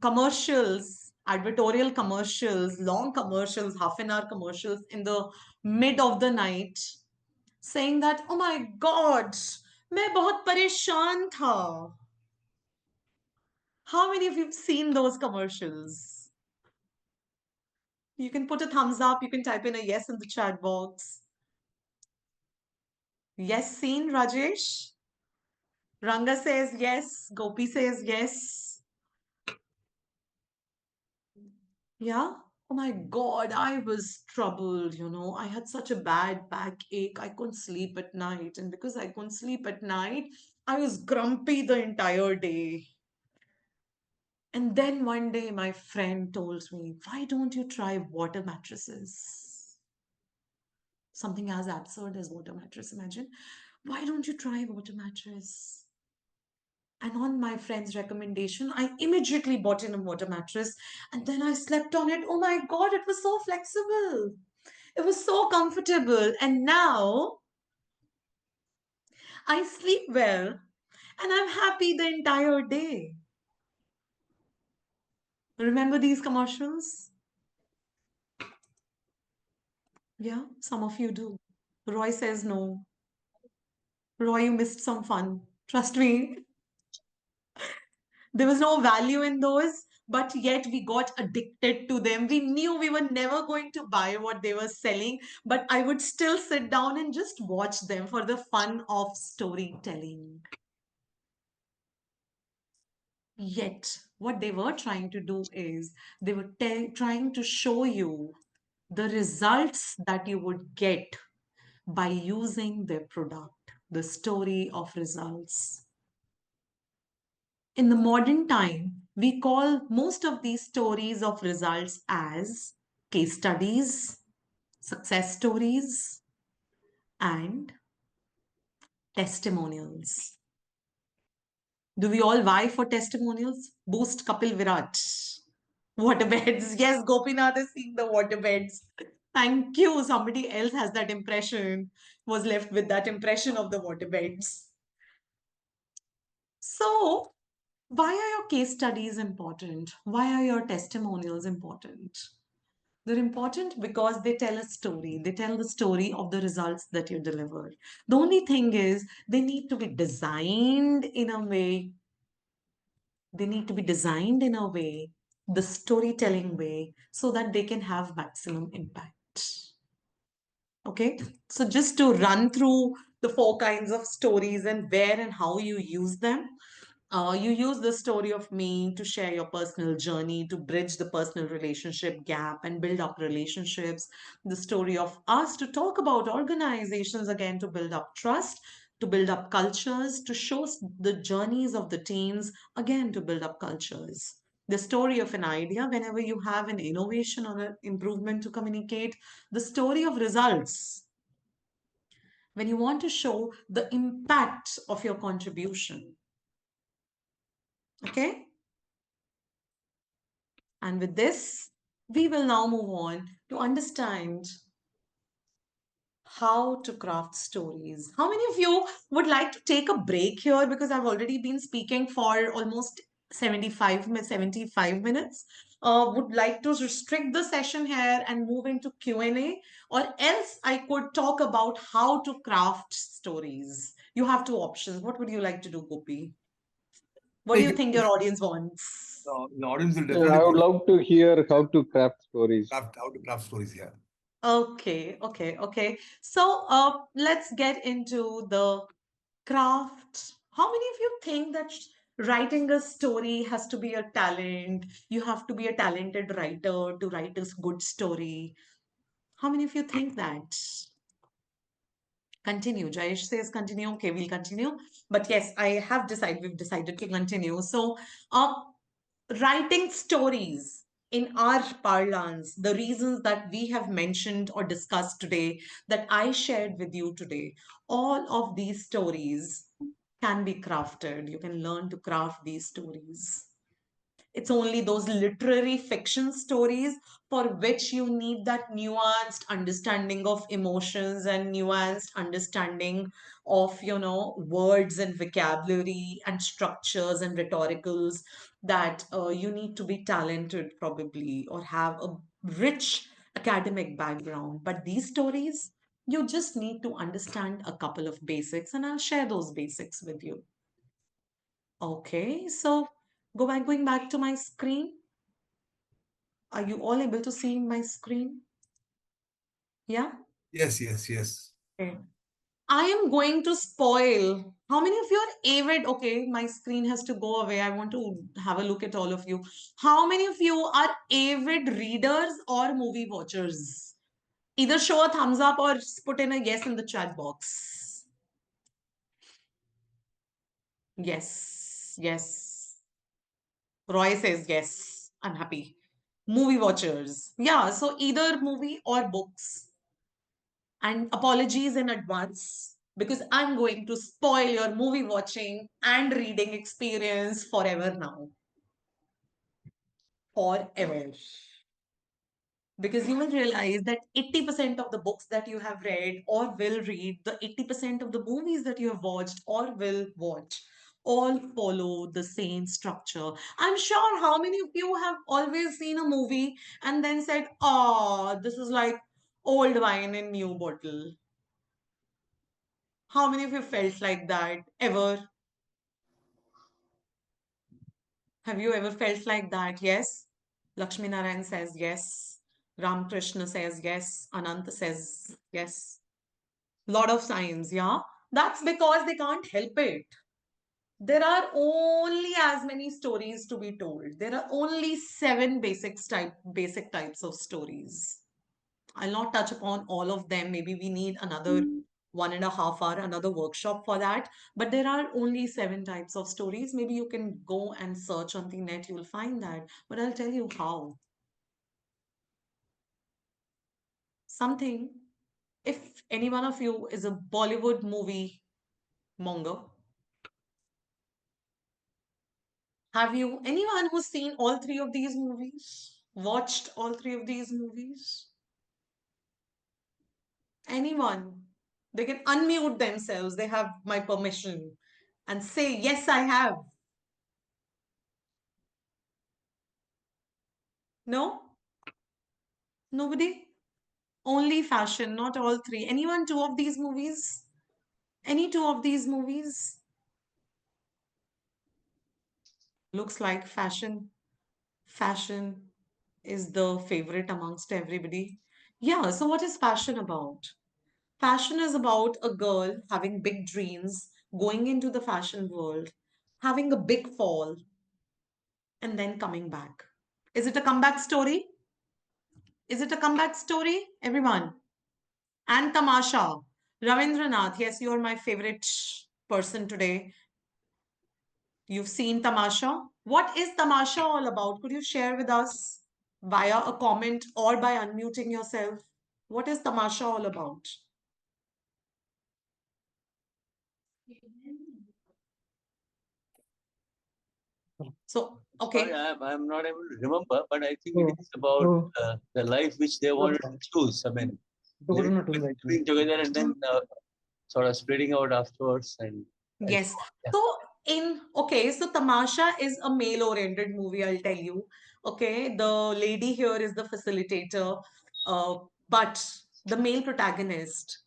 commercials, advertorial commercials, long commercials, half an hour commercials in the mid of the night, saying that, oh my God, मैं बहुत परेशान था. How many of you have seen those commercials? You can put a thumbs up, you can type in a yes in the chat box. Yes, seen, Rajesh? Ranga says yes. Gopi says yes. Yeah? Oh my God, I was troubled. I had such a bad backache. I couldn't sleep at night. And because I couldn't sleep at night, I was grumpy the entire day. And then one day, my friend told me, why don't you try water mattresses? Something as absurd as water mattress, imagine. Why don't you try water mattress? And on my friend's recommendation, I immediately bought in a water mattress and then I slept on it. Oh my God, it was so flexible. It was so comfortable. And now I sleep well and I'm happy the entire day. Remember these commercials? Yeah, some of you do. Roy says no. Roy, you missed some fun. Trust me, there was no value in those. but yet we got addicted to them. We knew we were never going to buy what they were selling, but I would still sit down and just watch them for the fun of storytelling. Yet, what they were trying to do is they were trying to show you the results that you would get by using their product, the story of results. In the modern time, we call most of these stories of results as case studies, success stories, and testimonials. Do we all vie for testimonials? Boost Kapil Virat. Waterbeds. Yes, Gopinath is seeing the waterbeds. Thank you. Somebody else has that impression, was left with that impression of the waterbeds. So, why are your case studies important? Why are your testimonials important? They're important because they tell a story. They tell the story of the results that you delivered. The only thing is, they need to be designed in a way, the storytelling way, so that they can have maximum impact. Okay, so just to run through the four kinds of stories and where and how you use them. You use the story of me to share your personal journey, to bridge the personal relationship gap and build up relationships. The story of us to talk about organizations again, to build up trust, to build up cultures, to show the journeys of the teams again, to build up cultures. The story of an idea, whenever you have an innovation or an improvement to communicate. The story of results, when you want to show the impact of your contribution. Okay? And with this, we will now move on to understand how to craft stories. How many of you would like to take a break here? Because I've already been speaking for almost 75 minutes. Would like to restrict the session here and move into Q&A, or else I could talk about how to craft stories. You have two options. What would you like to do, Gopi? What do you think your audience wants? The audience will Yeah, I would definitely love to hear how to craft stories. craft how to craft stories here. Okay. So, let's get into the craft. How many of you think that writing a story has to be a talent? You have to be a talented writer to write a good story. How many of you think that? Continue. Jayesh says continue. Okay, we'll continue. But yes, we've decided to continue. So, uh, writing stories in our parlance, the reasons that we have mentioned or discussed today, that I shared with you today, all of these stories can be crafted. You can learn to craft these stories. It's only those literary fiction stories for which you need that nuanced understanding of emotions and nuanced understanding of, words and vocabulary and structures and rhetoricals, that you need to be talented probably or have a rich academic background. But these stories, you just need to understand a couple of basics, and I'll share those basics with you. Okay, so going back to my screen. Are you all able to see my screen? Yeah? Yes. Okay. I am going to spoil. How many of you are avid? Okay, my screen has to go away. I want to have a look at all of you. How many of you are avid readers or movie watchers? Either show a thumbs up or put in a yes in the chat box. Yes. Roy says yes. I'm happy. Movie watchers. Yeah, so either movie or books. And apologies in advance because I'm going to spoil your movie watching and reading experience forever now. Forever. Because you will realize that 80% of the books that you have read or will read, the 80% of the movies that you have watched or will watch, all follow the same structure. I'm sure how many of you have always seen a movie and then said, oh, this is like old wine in new bottle. How many of you felt like that ever? Have you ever felt like that? Yes. Lakshmi Narayan says yes. Ramakrishna says yes. Ananta says yes. Lot of signs, yeah. That's because they can't help it. There are only as many stories to be told. There are only seven basic types of stories. I'll not touch upon all of them. Maybe we need another 1.5 hour, another workshop for that. But there are only seven types of stories. Maybe you can go and search on the net, you'll find that. But I'll tell you how. Something, if any one of you is a Bollywood movie monger, have you anyone who's seen all three of these movies? Watched all three of these movies? Anyone? They can unmute themselves. They have my permission and say, yes, I have. No? Nobody? Only fashion, not all three. Anyone two of these movies? Any two of these movies? Looks like fashion. Fashion is the favorite amongst everybody. Yeah, so what is fashion about? Fashion is about a girl having big dreams, going into the fashion world, having a big fall, and then coming back. Is it a comeback story? Is it a comeback story? Everyone. And Tamasha. Ravindranath, yes, you're my favorite person today. You've seen Tamasha. What is Tamasha all about? Could you share with us via a comment or by unmuting yourself? What is Tamasha all about? So, Sorry, okay. I'm not able to remember, but I think it is about the life which they wanted to choose. I mean, living together and then sort of splitting out afterwards and Yes. so on. Yeah. So okay, so Tamasha is a male-oriented movie, I'll tell you. Okay, the lady here is the facilitator, but the male protagonist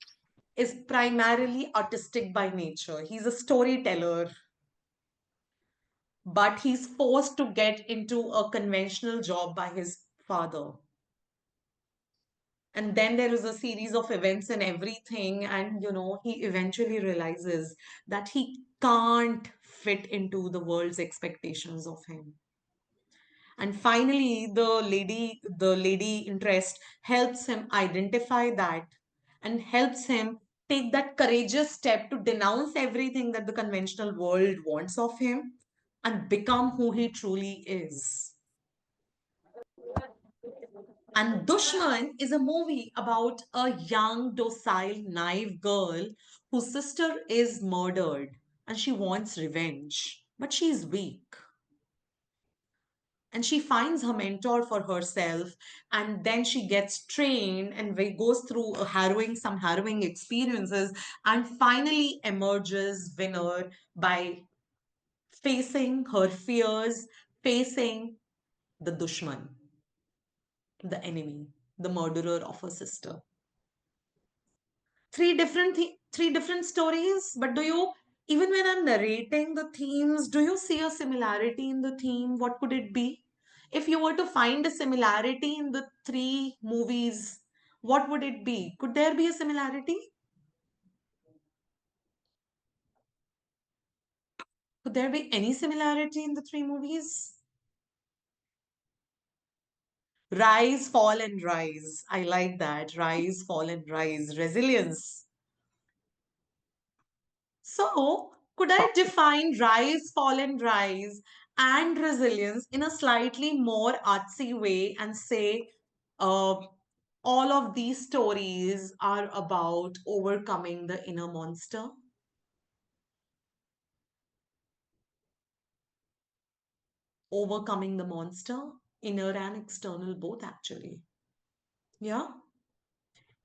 is primarily artistic by nature. He's a storyteller, but he's forced to get into a conventional job by his father. And then there is a series of events and everything, and he eventually realizes that he can't fit into the world's expectations of him. And finally, the lady interest helps him identify that and helps him take that courageous step to denounce everything that the conventional world wants of him and become who he truly is. And Dushman is a movie about a young, docile, naive girl whose sister is murdered and she wants revenge, but she's weak. And she finds her mentor for herself, and then she gets trained and goes through some harrowing experiences, and finally emerges winner by facing her fears, facing the Dushman, the enemy, the murderer of her sister. Three different stories, but do you, even when I'm narrating the themes, do you see a similarity in the theme? What could it be? If you were to find a similarity in the three movies, what would it be? Could there be a similarity? Could there be any similarity in the three movies? Rise, fall, and rise. I like that. Rise, fall, and rise. Resilience. So, could I define rise, fall, and rise and resilience in a slightly more artsy way and say all of these stories are about overcoming the inner monster? Overcoming the monster, inner and external, both actually. Yeah.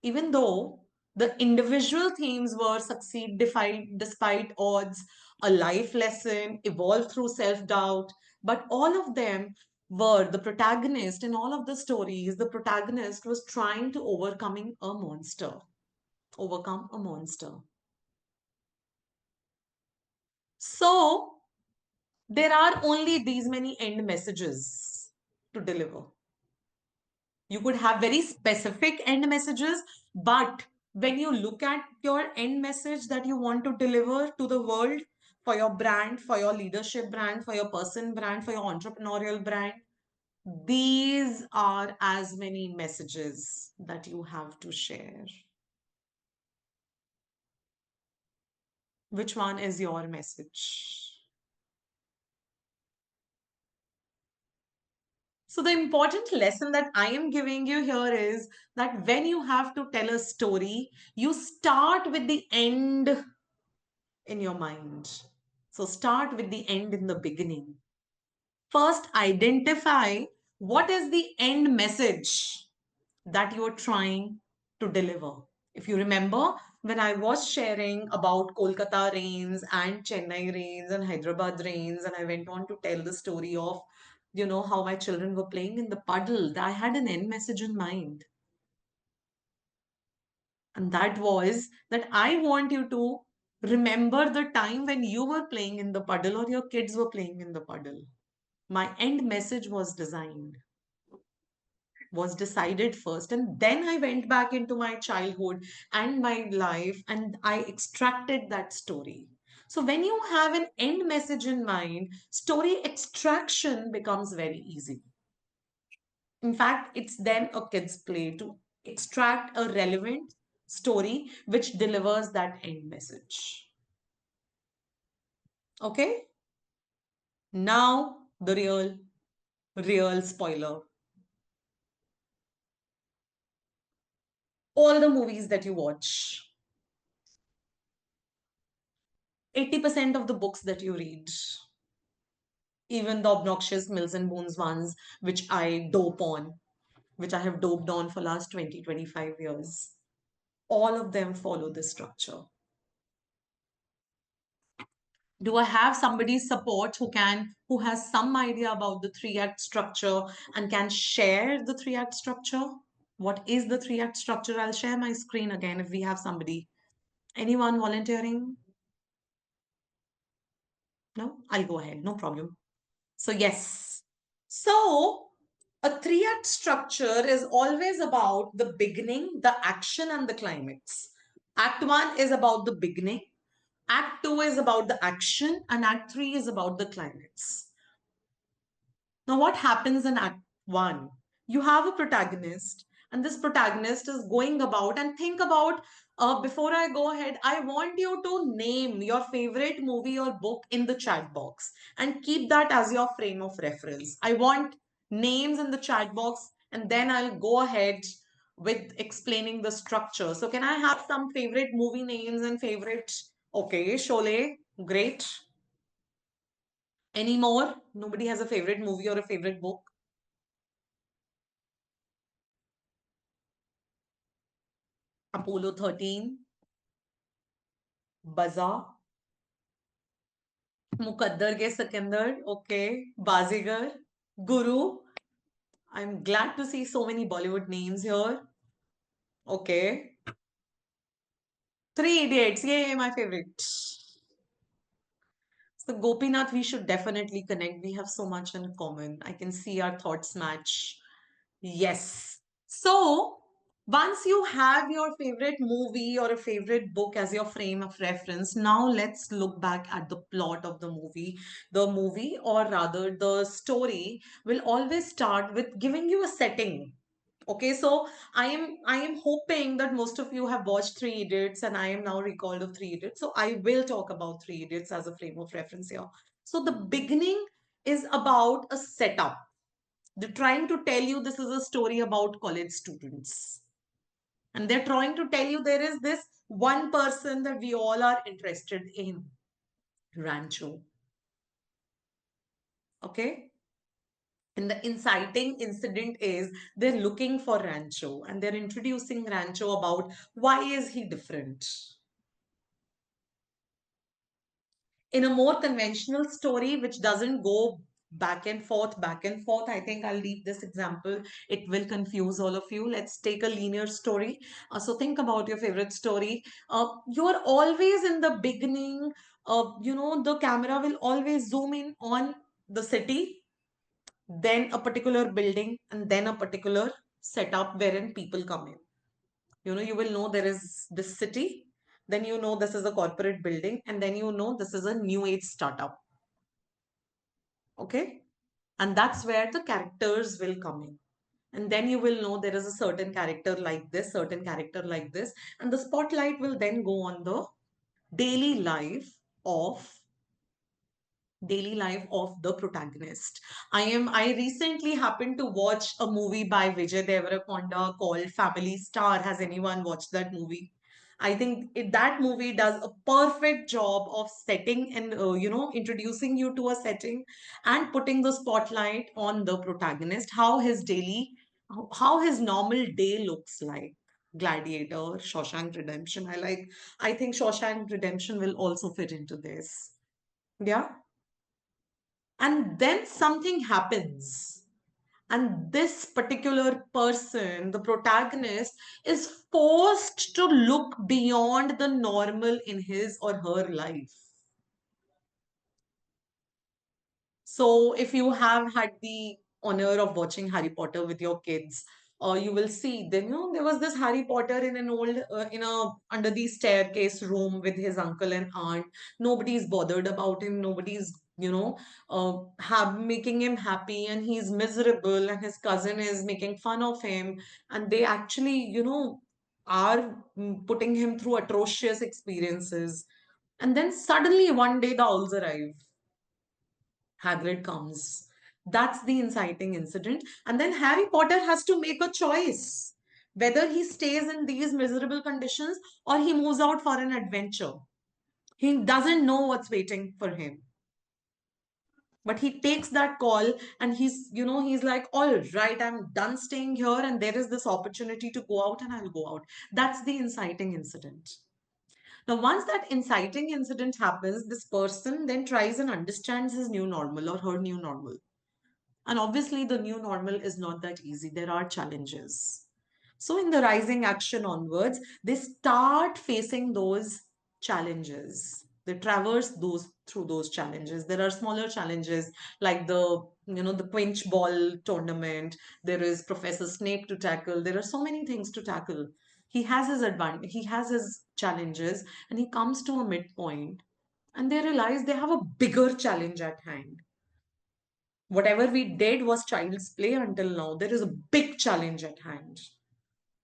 Even though the individual themes were succeed despite odds, a life lesson, evolve through self doubt, but all of them were the protagonist in all of the stories. The protagonist was trying to overcome a monster. So, there are only these many end messages to deliver. You could have very specific end messages, but when you look at your end message that you want to deliver to the world for your brand, for your leadership brand, for your person brand, for your entrepreneurial brand, these are as many messages that you have to share. Which one is your message? So the important lesson that I am giving you here is that when you have to tell a story, you start with the end in your mind. So start with the end in the beginning. First, identify what is the end message that you are trying to deliver. If you remember, when I was sharing about Kolkata rains and Chennai rains and Hyderabad rains, and I went on to tell the story of, how my children were playing in the puddle, I had an end message in mind. And that was that I want you to remember the time when you were playing in the puddle or your kids were playing in the puddle. My end message was decided first, and then I went back into my childhood and my life and I extracted that story. So when you have an end message in mind, story extraction becomes very easy. In fact, it's then a kid's play to extract a relevant story which delivers that end message. Okay? Now the real spoiler. All the movies that you watch, 80% of the books that you read, even the obnoxious Mills and Boons ones, which I dope on, which I have doped on for last 20, 25 years, all of them follow this structure. Do I have somebody's support who has some idea about the 3-act structure and can share the 3-act structure? What is the 3-act structure? I'll share my screen again if we have somebody. Anyone volunteering? No? I'll go ahead, no problem. So yes. So a 3-act structure is always about the beginning, the action, and the climax. Act 1 is about the beginning. Act 2 is about the action, and Act 3 is about the climax. Now, what happens in Act 1? You have a protagonist, and this protagonist is going about, and think about, before I go ahead, I want you to name your favorite movie or book in the chat box and keep that as your frame of reference. I want names in the chat box, and then I'll go ahead with explaining the structure. So, can I have some favorite movie names and favorite? Okay, Sholay, great. Any more? Nobody has a favorite movie or a favorite book? Apollo 13, Baza, Mukaddar ke Sikandar, okay, Bazigar, Guru. I'm glad to see so many Bollywood names here. Okay. Three Idiots, yay, my favorite. So Gopinath, we should definitely connect. We have so much in common. I can see our thoughts match. Yes. So once you have your favorite movie or a favorite book as your frame of reference, now let's look back at the plot of the movie. The movie, or rather the story, will always start with giving you a setting. Okay, so I am hoping that most of you have watched Three Idiots, and I am now recalled of Three Idiots. So I will talk about Three Idiots as a frame of reference here. So the beginning is about a setup. They're trying to tell you this is a story about college students. And they're trying to tell you there is this one person that we all are interested in, Rancho. Okay? And the inciting incident is they're looking for Rancho and they're introducing Rancho about why is he different. In a more conventional story, which doesn't go back and forth, back and forth. I think I'll leave this example. It will confuse all of you. Let's take a linear story. So think about your favorite story. You're always in the beginning. The camera will always zoom in on the city, then a particular building, and then a particular setup wherein people come in. You will know there is this city, then this is a corporate building, and then this is a new age startup. Okay? And that's where the characters will come in. And then you will know there is a certain character like this, certain character like this, and the spotlight will then go on the daily life of the protagonist. I recently happened to watch a movie by Vijay Deverakonda called Family Star. Has anyone watched that movie? I think that movie does a perfect job of setting and introducing you to a setting and putting the spotlight on the protagonist, how his normal day looks like. Gladiator, Shawshank Redemption. I think Shawshank Redemption will also fit into this. Yeah. And then something happens. And this particular person, the protagonist, is forced to look beyond the normal in his or her life. So, if you have had the honor of watching Harry Potter with your kids, you will see then there was this Harry Potter in an old in a under the staircase room with his uncle and aunt. Nobody's bothered about him. Nobody's have making him happy, and he's miserable, and his cousin is making fun of him, and they actually are putting him through atrocious experiences. And then suddenly one day the owls arrive. Hagrid comes. That's the inciting incident. And then Harry Potter has to make a choice whether he stays in these miserable conditions or he moves out for an adventure. He doesn't know what's waiting for him. But he takes that call, and he's like, all right, I'm done staying here, and there is this opportunity to go out, and I'll go out. That's the inciting incident. Now, once that inciting incident happens, this person then tries and understands his new normal or her new normal. And obviously, the new normal is not that easy. There are challenges. So, in the rising action onwards, they start facing those challenges. They traverse those through those challenges. There are smaller challenges like the quench ball tournament. There is Professor Snape to tackle. There are so many things to tackle. He has his advantage. He has his challenges, and he comes to a midpoint, and they realize they have a bigger challenge at hand. Whatever we did was child's play until now. There is a big challenge at hand.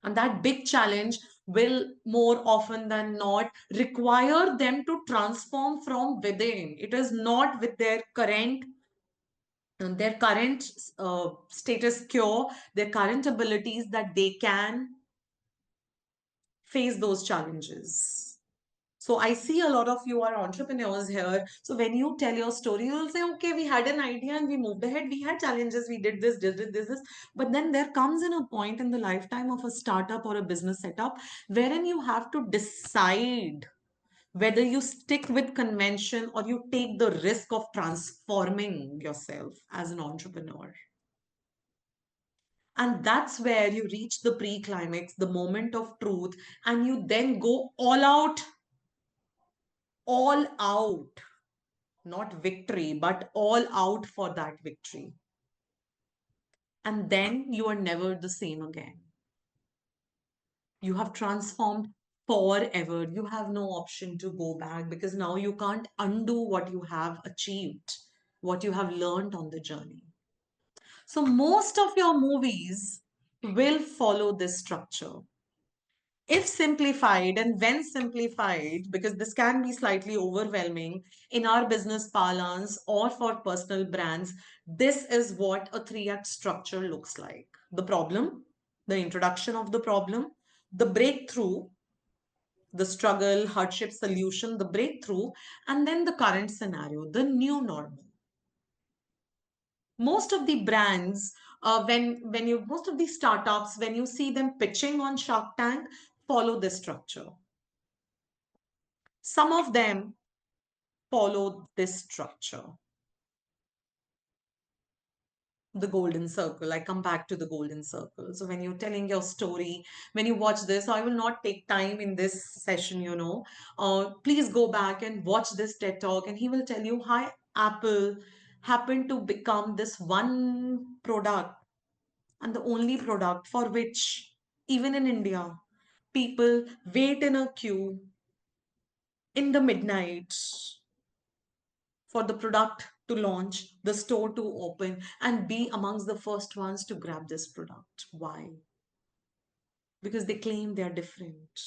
And that big challenge will more often than not require them to transform from within. It is not with their current status quo, their current abilities that they can face those challenges. So I see a lot of you are entrepreneurs here. So when you tell your story, you'll say, okay, we had an idea and we moved ahead. We had challenges. We did this, did this. But then there comes in a point in the lifetime of a startup or a business setup wherein you have to decide whether you stick with convention or you take the risk of transforming yourself as an entrepreneur. And that's where you reach the pre-climax, the moment of truth, and you then go all out, not victory, but all out for that victory. And then you are never the same again. You have transformed forever. You have no option to go back because now you can't undo what you have achieved, what you have learned on the journey. So, most of your movies will follow this structure. If simplified and when simplified, because this can be slightly overwhelming in our business parlance or for personal brands, this is what a 3-act structure looks like. The problem, the introduction of the problem, the breakthrough, the struggle, hardship, solution, the breakthrough, and then the current scenario, the new normal. Most of the brands, most of the startups, when you see them pitching on Shark Tank, follow this structure. Some of them follow this structure. The golden circle. I come back to the golden circle. So when you're telling your story, when you watch this, I will not take time in this session, please go back and watch this TED talk, and he will tell you how Apple happened to become this one product, and the only product for which, even in India, people wait in a queue in the midnight for the product to launch, the store to open, and be amongst the first ones to grab this product. Why? Because they claim they are different.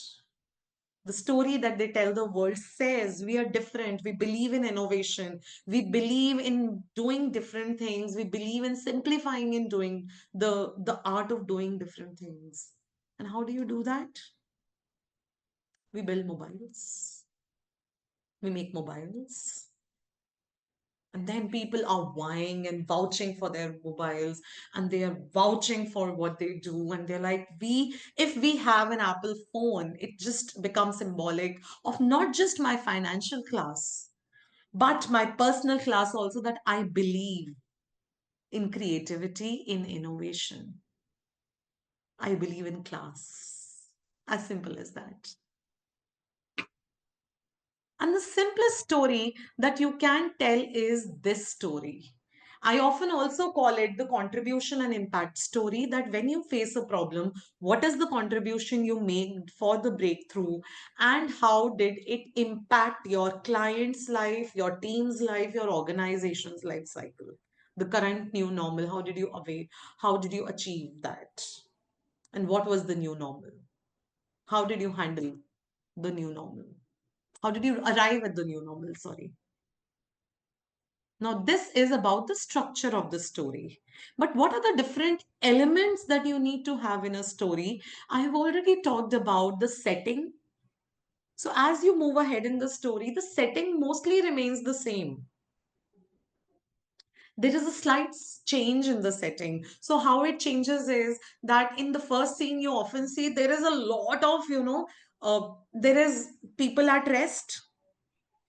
The story that they tell the world says we are different. We believe in innovation. We believe in doing different things. We believe in simplifying in doing the art of doing different things. And how do you do that? We build mobiles. We make mobiles. And then people are vying and vouching for their mobiles, and they are vouching for what they do. And they're like, if we have an Apple phone, it just becomes symbolic of not just my financial class, but my personal class also, that I believe in creativity, in innovation. I believe in class. As simple as that. And the simplest story that you can tell is this story. I often also call it the contribution and impact story, that when you face a problem, what is the contribution you made for the breakthrough, and how did it impact your client's life, your team's life, your organization's life cycle? The current new normal, how did you await? How did you achieve that? And what was the new normal? How did you handle the new normal? How did you arrive at the new normal? Sorry. Now, this is about the structure of the story. But what are the different elements that you need to have in a story? I have already talked about the setting. So, as you move ahead in the story, the setting mostly remains the same. There is a slight change in the setting. So, how it changes is that in the first scene, you often see there is a lot of, there is people at rest,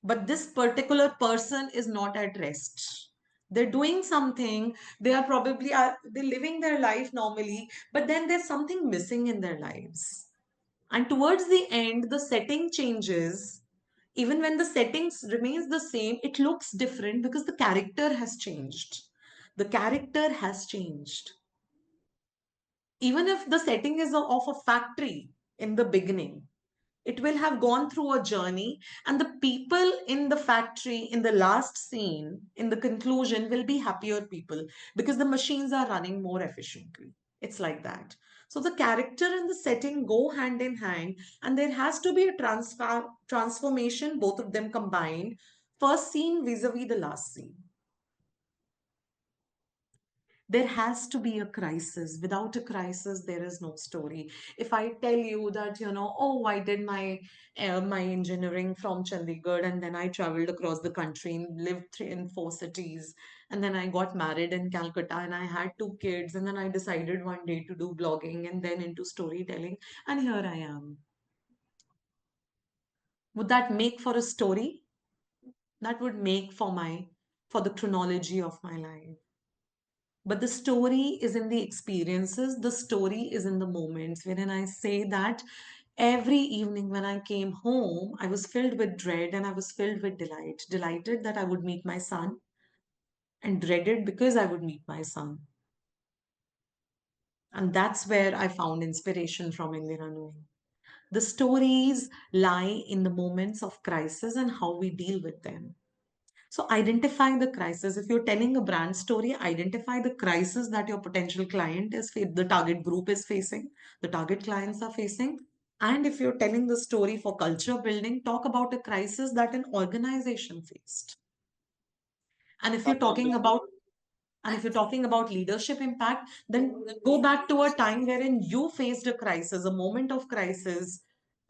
but this particular person is not at rest. They're doing something. They are probably they're living their life normally, but then there's something missing in their lives. And towards the end, the setting changes. Even when the settings remains the same, it looks different because the character has changed. The character has changed. Even if the setting is of a factory in the beginning, it will have gone through a journey, and the people in the factory in the last scene, in the conclusion, will be happier people because the machines are running more efficiently. It's like that. So the character and the setting go hand in hand, and there has to be a transformation, both of them combined, first scene vis-a-vis the last scene. There has to be a crisis. Without a crisis, there is no story. If I tell you that, oh, I did my engineering from Chandigarh, and then I traveled across the country and lived 3 and 4 cities, and then I got married in Calcutta, and I had 2 kids, and then I decided one day to do blogging and then into storytelling, and here I am. Would that make for a story? That would make for the chronology of my life. But the story is in the experiences, the story is in the moments. Wherein I say that every evening when I came home, I was filled with dread and I was filled with delight. Delighted that I would meet my son, and dreaded because I would meet my son. And that's where I found inspiration from Indira Nooyi. The stories lie in the moments of crisis and how we deal with them. So identify the crisis. If you're telling a brand story, identify the crisis that your potential client the target group is facing, the target clients are facing. And if you're telling the story for culture building, talk about a crisis that an organization faced. And if you're talking about leadership impact, then go back to a time wherein you faced a crisis, a moment of crisis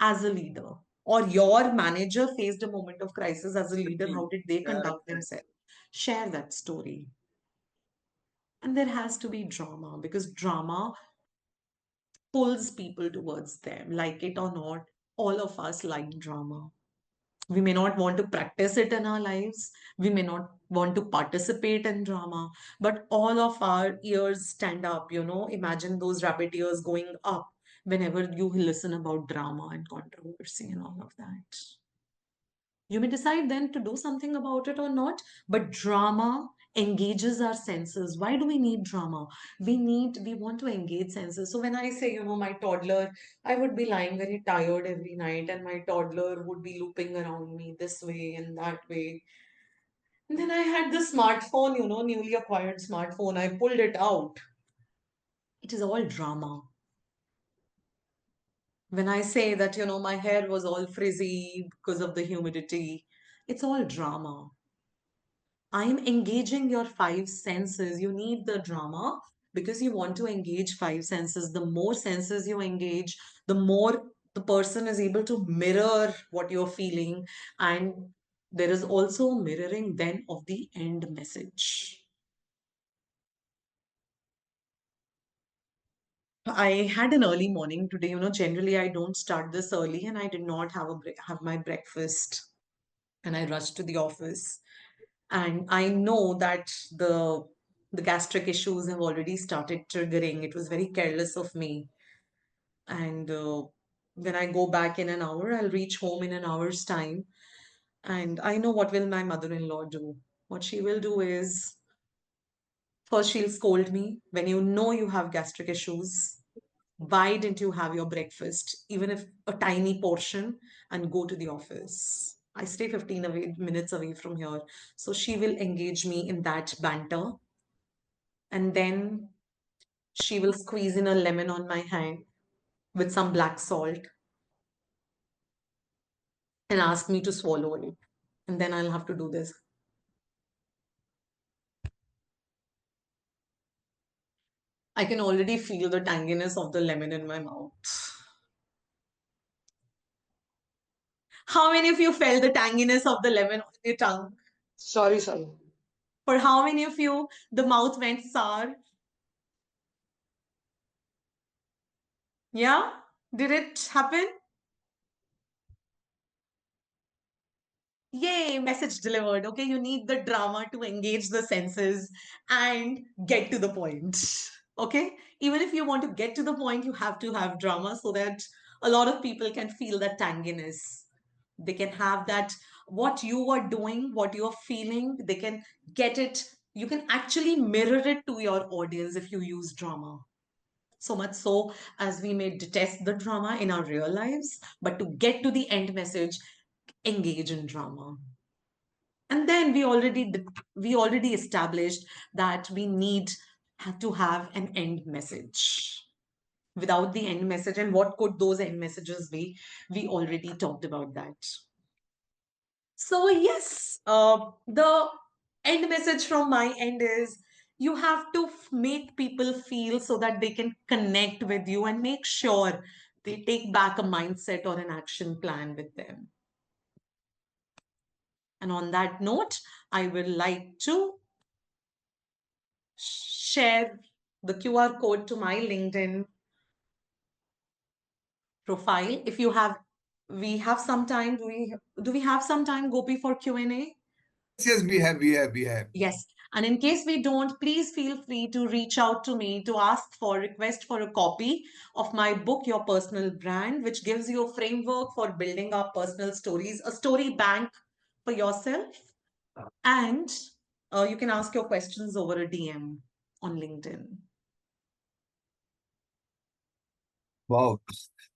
as a leader, or your manager faced a moment of crisis as a leader. How did they conduct themselves? Share that story. And there has to be drama, because drama pulls people towards them. Like it or not, all of us like drama. We may not want to practice it in our lives. We may not want to participate in drama, but all of our ears stand up, Imagine those rabbit ears going up whenever you listen about drama and controversy and all of that. You may decide then to do something about it or not, but drama engages our senses. Why do we need drama? We want to engage senses. So when I say, my toddler, I would be lying very tired every night, and my toddler would be looping around me this way and that way. And then I had the smartphone, newly acquired smartphone. I pulled it out. It is all drama. When I say that, my hair was all frizzy because of the humidity, it's all drama. I'm engaging your five senses. You need the drama because you want to engage five senses. The more senses you engage, the more the person is able to mirror what you're feeling. And there is also mirroring then of the end message. I had an early morning today. Generally I don't start this early, and I did not have my breakfast, and I rushed to the office. And I know that the gastric issues have already started triggering. It was very careless of me. And when I go back in an hour, I'll reach home in an hour's time. And I know what will my mother-in-law do. What she will do is, first she'll scold me. When you know you have gastric issues, why didn't you have your breakfast, even if a tiny portion, and go to the office? I stay 15 minutes away from here. So she will engage me in that banter. And then she will squeeze in a lemon on my hand with some black salt and ask me to swallow it. And then I'll have to do this. I can already feel the tanginess of the lemon in my mouth. How many of you felt the tanginess of the lemon on your tongue? Sorry. For how many of you the mouth went sour? Yeah? Did it happen? Yay, message delivered. Okay, you need the drama to engage the senses and get to the point. Okay, even if you want to get to the point, you have to have drama so that a lot of people can feel that tanginess. They can have that, what you are doing, what you're feeling, they can get it. You can actually mirror it to your audience if you use drama. So much so as we may detest the drama in our real lives, but to get to the end message, engage in drama. And then we already established that we need to have an end message. Without the end message, and what could those end messages be? We already talked about that. So yes, the end message from my end is, you have to make people feel so that they can connect with you and make sure they take back a mindset or an action plan with them. And on that note, I would like to share the QR code to my LinkedIn profile. If you have, we have some time. Do we have some time, Gopi, for Q&A? Yes, we have. Yes. And in case we don't, please feel free to reach out to me to request for a copy of my book, Your Personal Brand, which gives you a framework for building up personal stories, a story bank for yourself. And you can ask your questions over a DM on LinkedIn. Wow.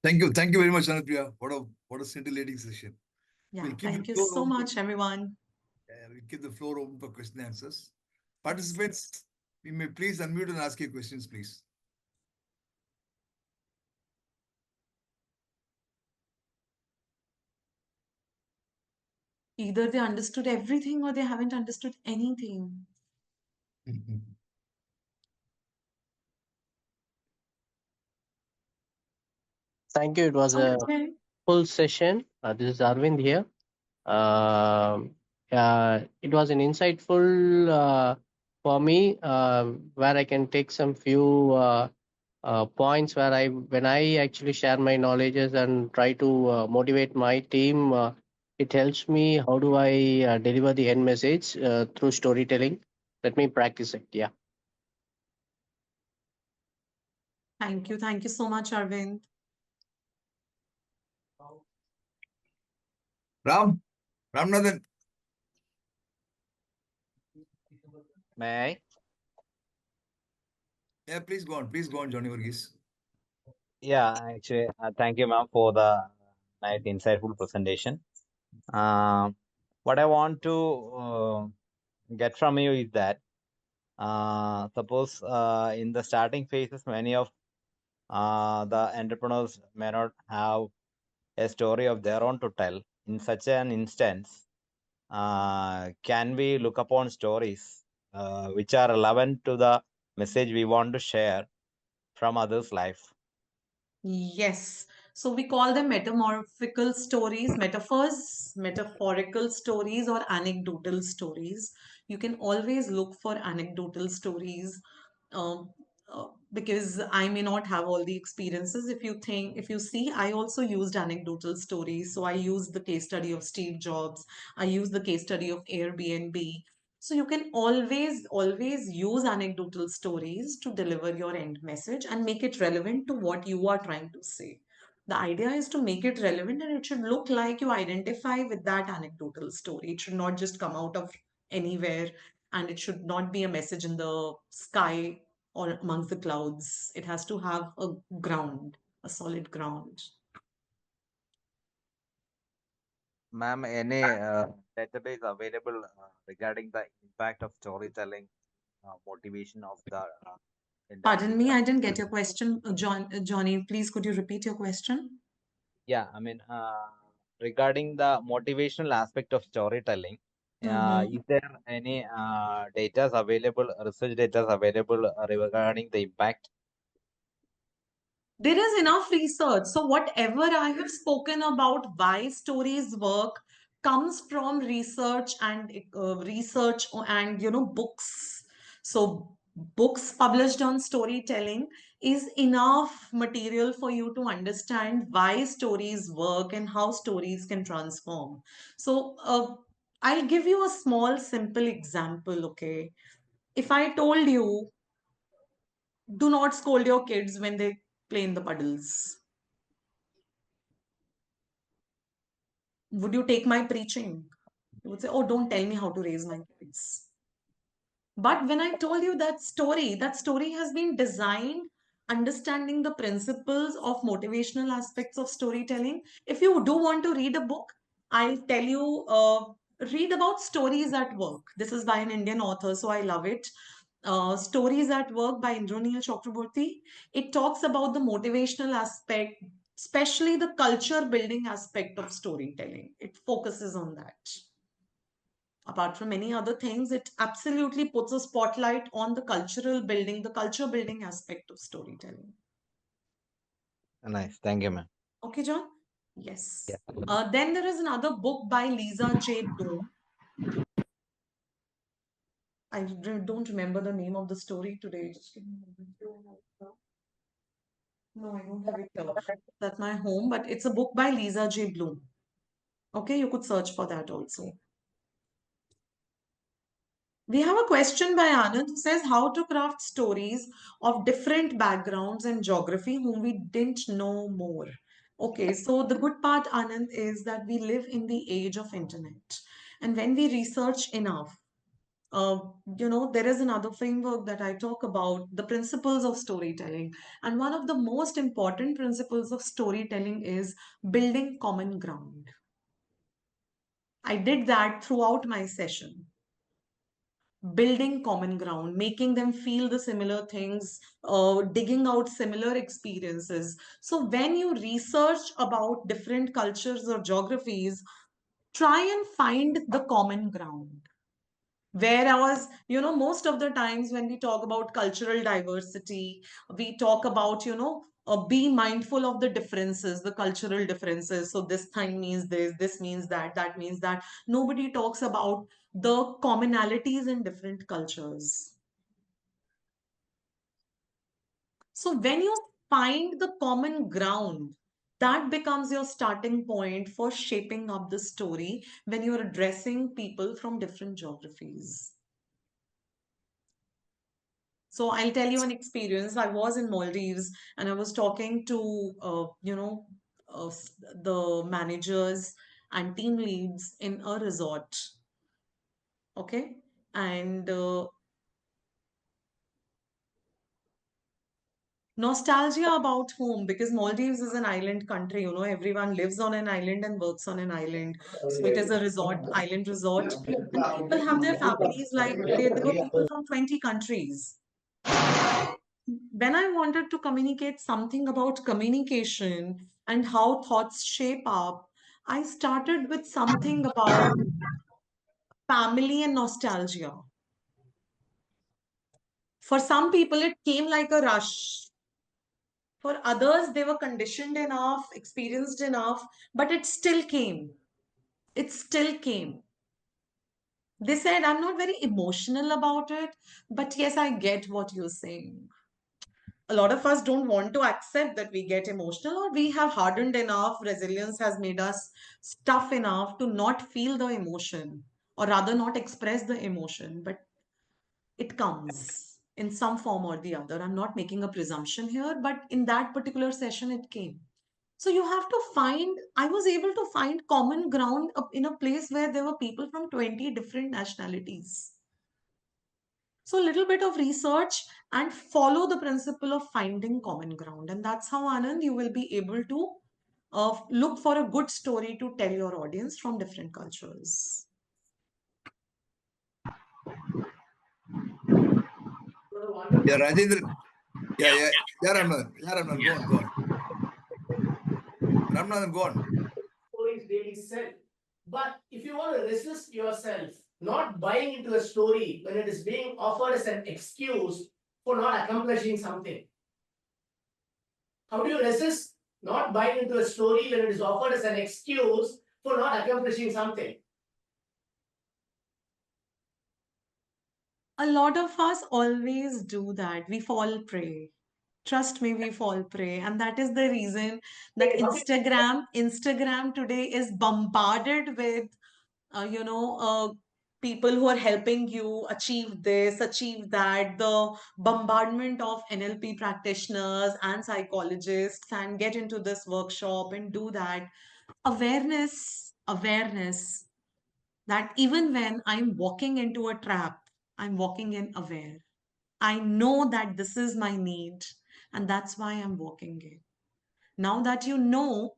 Thank you very much, Anupriya. What a scintillating session. Yeah, We'll keep thank the you floor so open. much, everyone. We'll keep the floor open for question and answers. Participants, you may please unmute and ask your questions, please. Either they understood everything or they haven't understood anything. Thank you. It was a Okay. full session. This is Arvind here. It was an insightful for me, where I can take some few points when I actually share my knowledges and try to motivate my team. It helps me how do I deliver the end message through storytelling. Let me practice it. Yeah. Thank you. Thank you so much, Arvind. Ramnathan. May I? Yeah, please go on. Please go on, Johnny Varghese. Yeah, actually, thank you, ma'am, for the nice, insightful presentation. What I want to get from you is that suppose in the starting phases, many of the entrepreneurs may not have a story of their own to tell. In such an instance, can we look upon stories which are relevant to the message we want to share from others' life? Yes. So we call them metamorphical stories, metaphors, metaphorical stories, or anecdotal stories. You can always look for anecdotal stories, um, because I may not have all the experiences. If you see, I also used anecdotal stories. So I used the case study of Steve Jobs. I used the case study of Airbnb. So you can always use anecdotal stories to deliver your end message and make it relevant to what you are trying to say. The idea is to make it relevant and it should look like you identify with that anecdotal story. It should not just come out of anywhere, and it should not be a message in the sky or amongst the clouds. It has to have a ground, a solid ground. Ma'am, any database available regarding the impact of storytelling, motivation of the Pardon me, individual? I didn't get your question, Johnny. Please, could you repeat your question? Yeah, I mean, regarding the motivational aspect of storytelling, Mhm. is there any data available, research data available regarding the impact? There is enough research. So whatever I have spoken about why stories work comes from research and books. So books published on storytelling is enough material for you to understand why stories work and how stories can transform. So I'll give you a small simple example, okay? If I told you, do not scold your kids when they play in the puddles, would you take my preaching? You would say, oh, don't tell me how to raise my kids. But when I told you that story has been designed understanding the principles of motivational aspects of storytelling. If you do want to read a book, I'll tell you, read about Stories at Work. This is by an Indian author, so I love it. Stories at Work by Indraneel Chakraborty. It talks about the motivational aspect, especially the culture building aspect of storytelling. It focuses on that. Apart from many other things, it absolutely puts a spotlight on the culture building aspect of storytelling. Nice, thank you, ma'am. Okay, John? Yes. Yeah. Then there is another book by Lisa J. Bloom. I don't remember the name of the story today. Just give me a moment. No, I don't have it here. That's my home, but it's a book by Lisa J. Bloom. Okay, you could search for that also. We have a question by Anand who says how to craft stories of different backgrounds and geography whom we didn't know more. Okay, so the good part, Anand, is that we live in the age of internet. And when we research enough, there is another framework that I talk about, the principles of storytelling. And one of the most important principles of storytelling is building common ground. I did that throughout my session, building common ground, making them feel the similar things, digging out similar experiences. So when you research about different cultures or geographies, try and find the common ground. Whereas, most of the times when we talk about cultural diversity, we talk about, be mindful of the differences, the cultural differences. So this thing means this means that means that. Nobody talks about the commonalities in different cultures. So when you find the common ground, That becomes your starting point for shaping up the story when you're addressing people from different geographies. So I'll tell you an experience. I was in Maldives and I was talking to, the managers and team leads in a resort. Okay. And nostalgia about home, because Maldives is an island country, everyone lives on an island and works on an island. So it is a resort, island resort. And people have their families, like there were people from 20 countries. When I wanted to communicate something about communication and how thoughts shape up, I started with something about family and nostalgia. For some people, it came like a rush. For others, they were conditioned enough, experienced enough, but it still came. It still came. They said, I'm not very emotional about it, but yes, I get what you're saying. A lot of us don't want to accept that we get emotional, or we have hardened enough, resilience has made us tough enough to not feel the emotion, or rather not express the emotion, but it comes in some form or the other. I'm not making a presumption here, but in that particular session it came. So you have to find, I was able to find common ground in a place where there were people from 20 different nationalities. So a little bit of research and follow the principle of finding common ground. And that's how, Anand, you will be able to look for a good story to tell your audience from different cultures. Yeah, Rajendra. Yeah, Ramnath, go on. Ramnath, go on. Stories daily sell. But if you want to resist yourself not buying into a story when it is being offered as an excuse for not accomplishing something, how do you resist not buying into a story when it is offered as an excuse for not accomplishing something? A lot of us always do that. We fall prey. Trust me, we fall prey. And that is the reason that Instagram today is bombarded with, people who are helping you achieve this, achieve that, the bombardment of NLP practitioners and psychologists, and get into this workshop and do that. Awareness that even when I'm walking into a trap, I'm walking in aware. I know that this is my need, and that's why I'm walking in. Now that you know,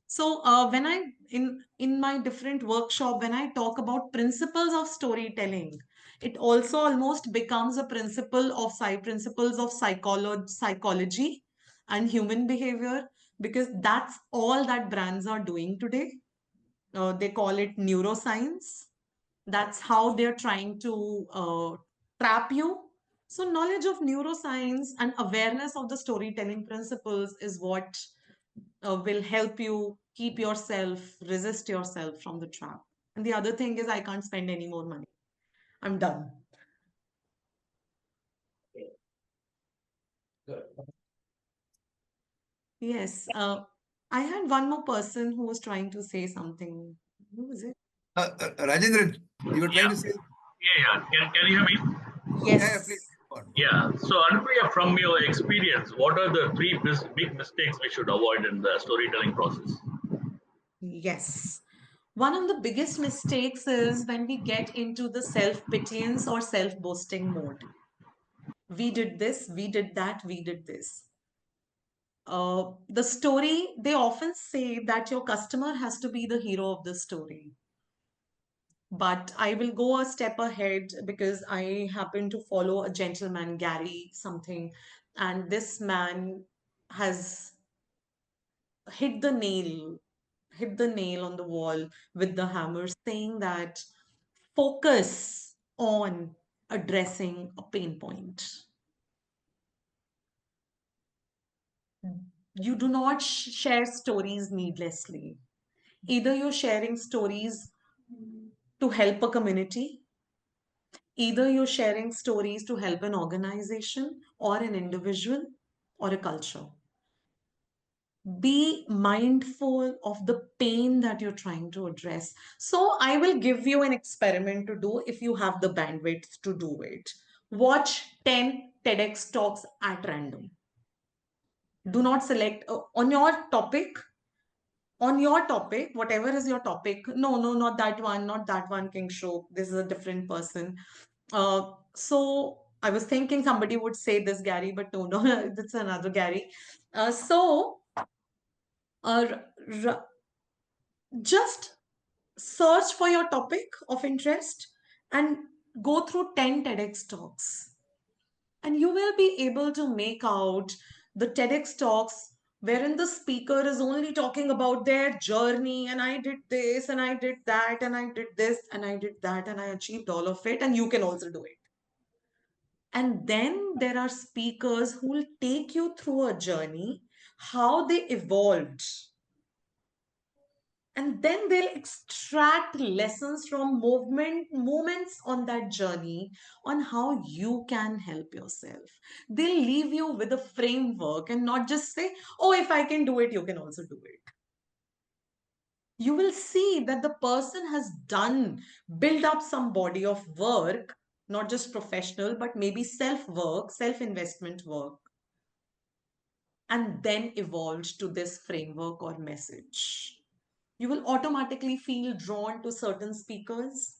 so when I in my different workshop, when I talk about principles of storytelling, it also almost becomes a principles of psychology and human behavior, because that's all that brands are doing today. They call it neuroscience. That's how they're trying to trap you. So knowledge of neuroscience and awareness of the storytelling principles is what will help you keep yourself, resist yourself from the trap. And the other thing is, I can't spend any more money. I'm done. Good. Yes. I had one more person who was trying to say something. Who was it? Rajendra, you were trying to say. Yeah. Can you hear me? Yes. Yeah, please. Yeah. So, Anupriya, from your experience, what are the three big mistakes we should avoid in the storytelling process? Yes. One of the biggest mistakes is when we get into the self-pitying or self-boasting mode. We did this, we did that, we did this. The story, they often say that your customer has to be the hero of the story. But I will go a step ahead because I happen to follow a gentleman, Gary something, and this man has hit the nail, hit the nail on the wall with the hammer, saying that focus on addressing a pain point. You do not share stories needlessly. Either you're sharing stories to help a community, either you're sharing stories to help an organization or an individual or a culture. Be mindful of the pain that you're trying to address. So I will give you an experiment to do if you have the bandwidth to do it. Watch 10 TEDx talks at random. Do not select on your topic. On your topic, whatever is your topic. No, no, not that one, not that one, King Show. This is a different person. So I was thinking somebody would say this Gary, but no, no, it's another Gary. Uh, just search for your topic of interest and go through 10 TEDx talks. And you will be able to make out the TEDx talks wherein the speaker is only talking about their journey, and I did this and I did that and I did this and I did that and I achieved all of it, and you can also do it. And then there are speakers who will take you through a journey, how they evolved. And then they'll extract lessons from moments on that journey on how you can help yourself. They'll leave you with a framework and not just say, oh, if I can do it, you can also do it. You will see that the person has built up some body of work, not just professional, but maybe self-work, self-investment work, and then evolved to this framework or message. You will automatically feel drawn to certain speakers,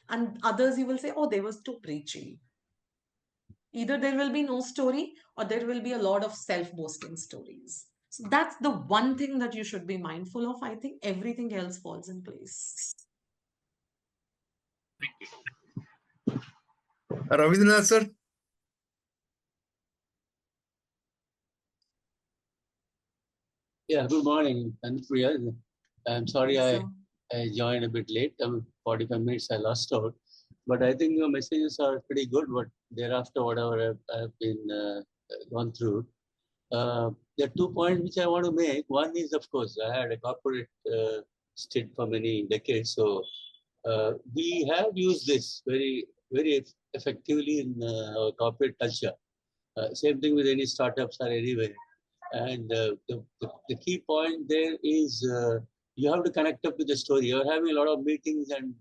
and others you will say, oh, they was too preachy. Either there will be no story or there will be a lot of self-boasting stories. So that's the one thing that you should be mindful of. I think everything else falls in place. Ravindranath sir? Yeah, good morning, Anupriya. I'm sorry I joined a bit late. 45 minutes I lost out. But I think your messages are pretty good. But thereafter, whatever I've been gone through, there are 2 points which I want to make. One is, of course, I had a corporate stint for many decades. So we have used this very, very effectively in our corporate culture. Same thing with any startups or anywhere. And the key point there is you have to connect up with the story. You're having a lot of meetings and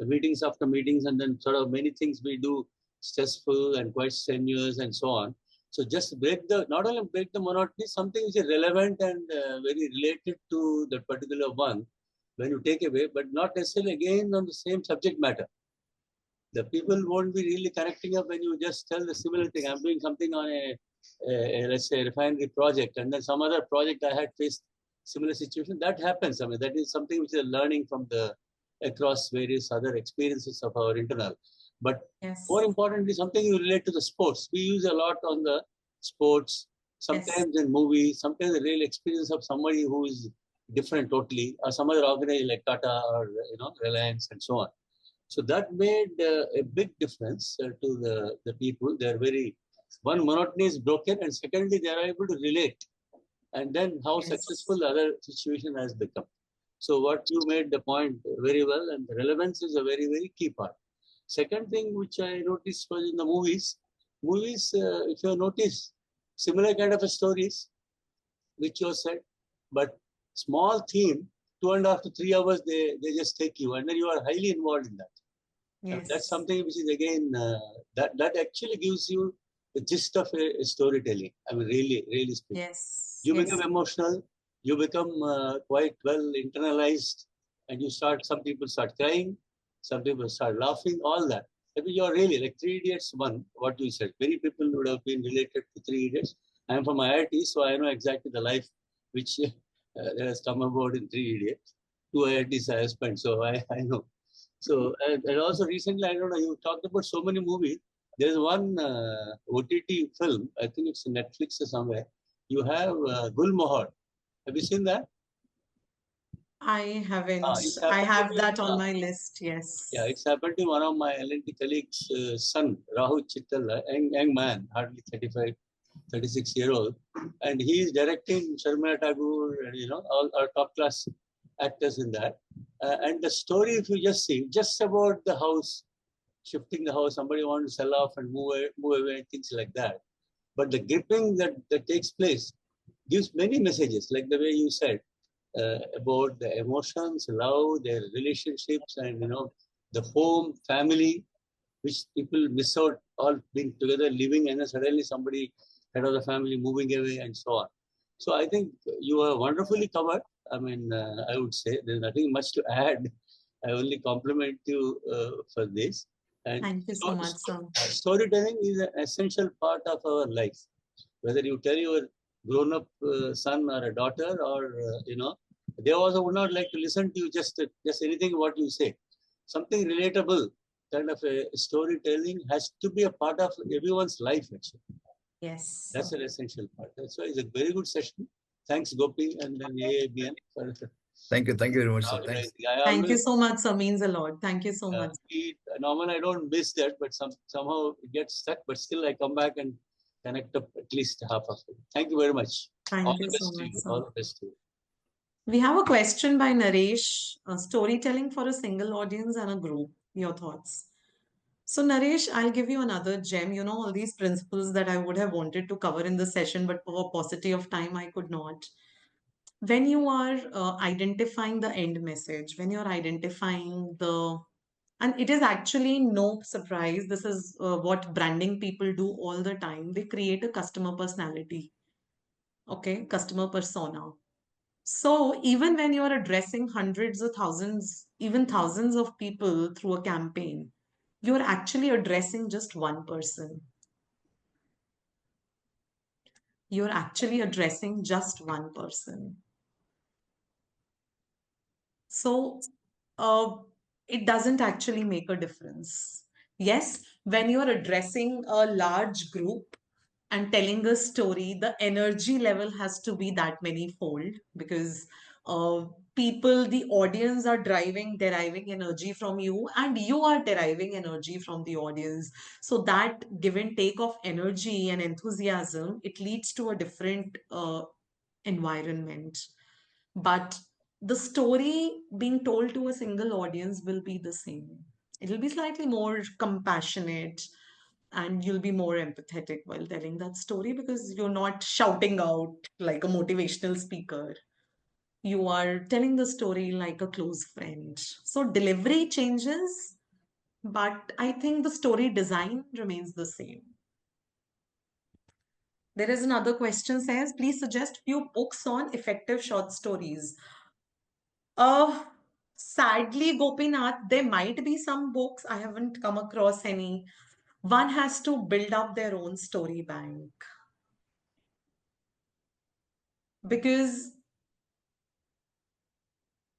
meetings after meetings, and then sort of many things we do stressful and quite strenuous and so on. So just not only break the monotony, something which is relevant and very related to that particular one when you take away, but not necessarily again on the same subject matter. The people won't be really connecting up when you just tell the similar thing. I'm doing something on let's say, refinery project, and then some other project I had faced similar situation. That happens. I mean, that is something which is learning from across various other experiences of our internal. But more importantly, something you relate to the sports. We use a lot on the sports, sometimes in movies, sometimes the real experience of somebody who is different totally, or some other organization like Tata or Reliance and so on. So that made a big difference to the people. They're very, one, monotony is broken, and secondly, they are able to relate. And then how successful the other situation has become. So what you made the point very well, and the relevance is a very, very key part. Second thing which I noticed was in the movies. Movies, if you notice, similar kind of stories, which you said, but small theme, 2.5 to 3 hours, they just take you, and then you are highly involved in that. Yes. That's something which is again, that actually gives you the gist of a storytelling. I mean, really speaking. Yes. You become emotional, you become quite well internalized, and some people start crying, some people start laughing, all that. I mean, you're really like 3 Idiots one, what you said. Many people would have been related to 3 Idiots. I'm from IIT, so I know exactly the life which has come about in 3 Idiots. 2 IITs I have spent, so I know. So, and also recently, I don't know, you talked about so many movies. There's one OTT film, I think it's Netflix or somewhere. You have Gul Mohar. Have you seen that? I haven't. I have that on my list, yes. Yeah, it's happened to one of my L&T colleagues' son, Rahul Chittal, young man, hardly 35, 36-year-old. And he is directing Sharmila Tagore and, all our top-class actors in that. And the story, if you just see, just about the house, shifting the house, somebody wants to sell off and move away, things like that. But the gripping that takes place, gives many messages, like the way you said about the emotions, love, their relationships, and the home, family, which people miss out all being together, living, and then suddenly somebody, head of the family, moving away, and so on. So I think you are wonderfully covered. I mean, I would say there's nothing much to add. I only compliment you for this. And Thank you so much, sir. Storytelling is an essential part of our life. Whether you tell your grown-up son or a daughter, or they also would not like to listen to you just anything what you say. Something relatable, kind of a storytelling has to be a part of everyone's life. Actually, yes, that's an essential part. That's why it's a very good session. Thanks, Gopi, and then AABN. Thank you very much, sir. Thanks. Thank you so much, sir. Means a lot. Thank you so much. Normally, I don't miss that, but somehow it gets stuck. But still, I come back and connect up at least half of it. Thank you very much. Thank you so much, sir. All the best to you. We have a question by Naresh, storytelling for a single audience and a group. Your thoughts? So, Naresh, I'll give you another gem. You know, all these principles that I would have wanted to cover in the session, but for paucity of time, I could not. When you are identifying the end message, when you're identifying and it is actually no surprise, this is what branding people do all the time. They create a customer personality, okay, customer persona. So even when you're addressing hundreds of thousands, even thousands of people through a campaign, you're actually addressing just one person. You're actually addressing just one person. So it doesn't actually make a difference. Yes, when you're addressing a large group and telling a story, the energy level has to be that many fold, because people, the audience are deriving energy from you, and you are deriving energy from the audience. So that give and take of energy and enthusiasm, it leads to a different environment. But the story being told to a single audience will be the same. It'll be slightly more compassionate, and you'll be more empathetic while telling that story, because you're not shouting out like a motivational speaker. You are telling the story like a close friend. So delivery changes, but I think the story design remains the same. There is another question, says, please suggest few books on effective short stories. Sadly, Gopinath, there might be some books. I haven't come across any. One has to build up their own story bank. Because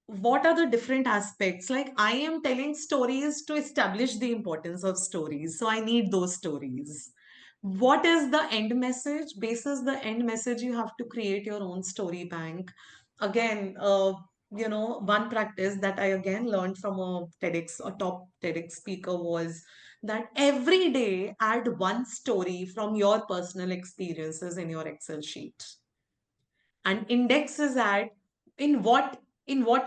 what are the different aspects? Like, I am telling stories to establish the importance of stories. So I need those stories. What is the end message? Basis the end message, you have to create your own story bank. Again, one practice that I again learned from a top TEDx speaker was that every day add one story from your personal experiences in your Excel sheet, and index is at in what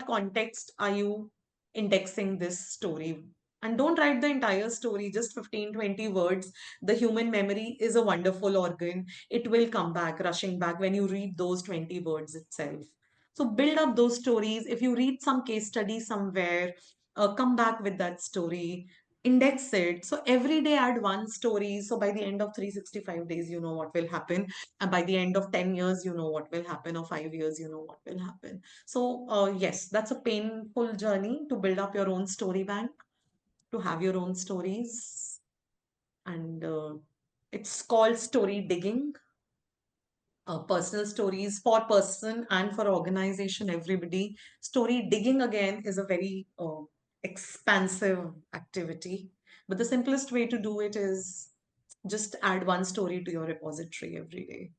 context are you indexing this story. And don't write the entire story, just 15-20 words. The human memory is a wonderful organ. It will come back rushing back when you read those 20 words itself. So build up those stories. If you read some case study somewhere, come back with that story, index it. So every day add one story. So by the end of 365 days, you know what will happen. And by the end of 10 years, you know what will happen, or 5 years, you know what will happen. So yes, that's a painful journey to build up your own story bank, to have your own stories. And it's called story digging. Personal stories for person and for organization, everybody. Story digging again is a very expansive activity. But the simplest way to do it is just add one story to your repository every day.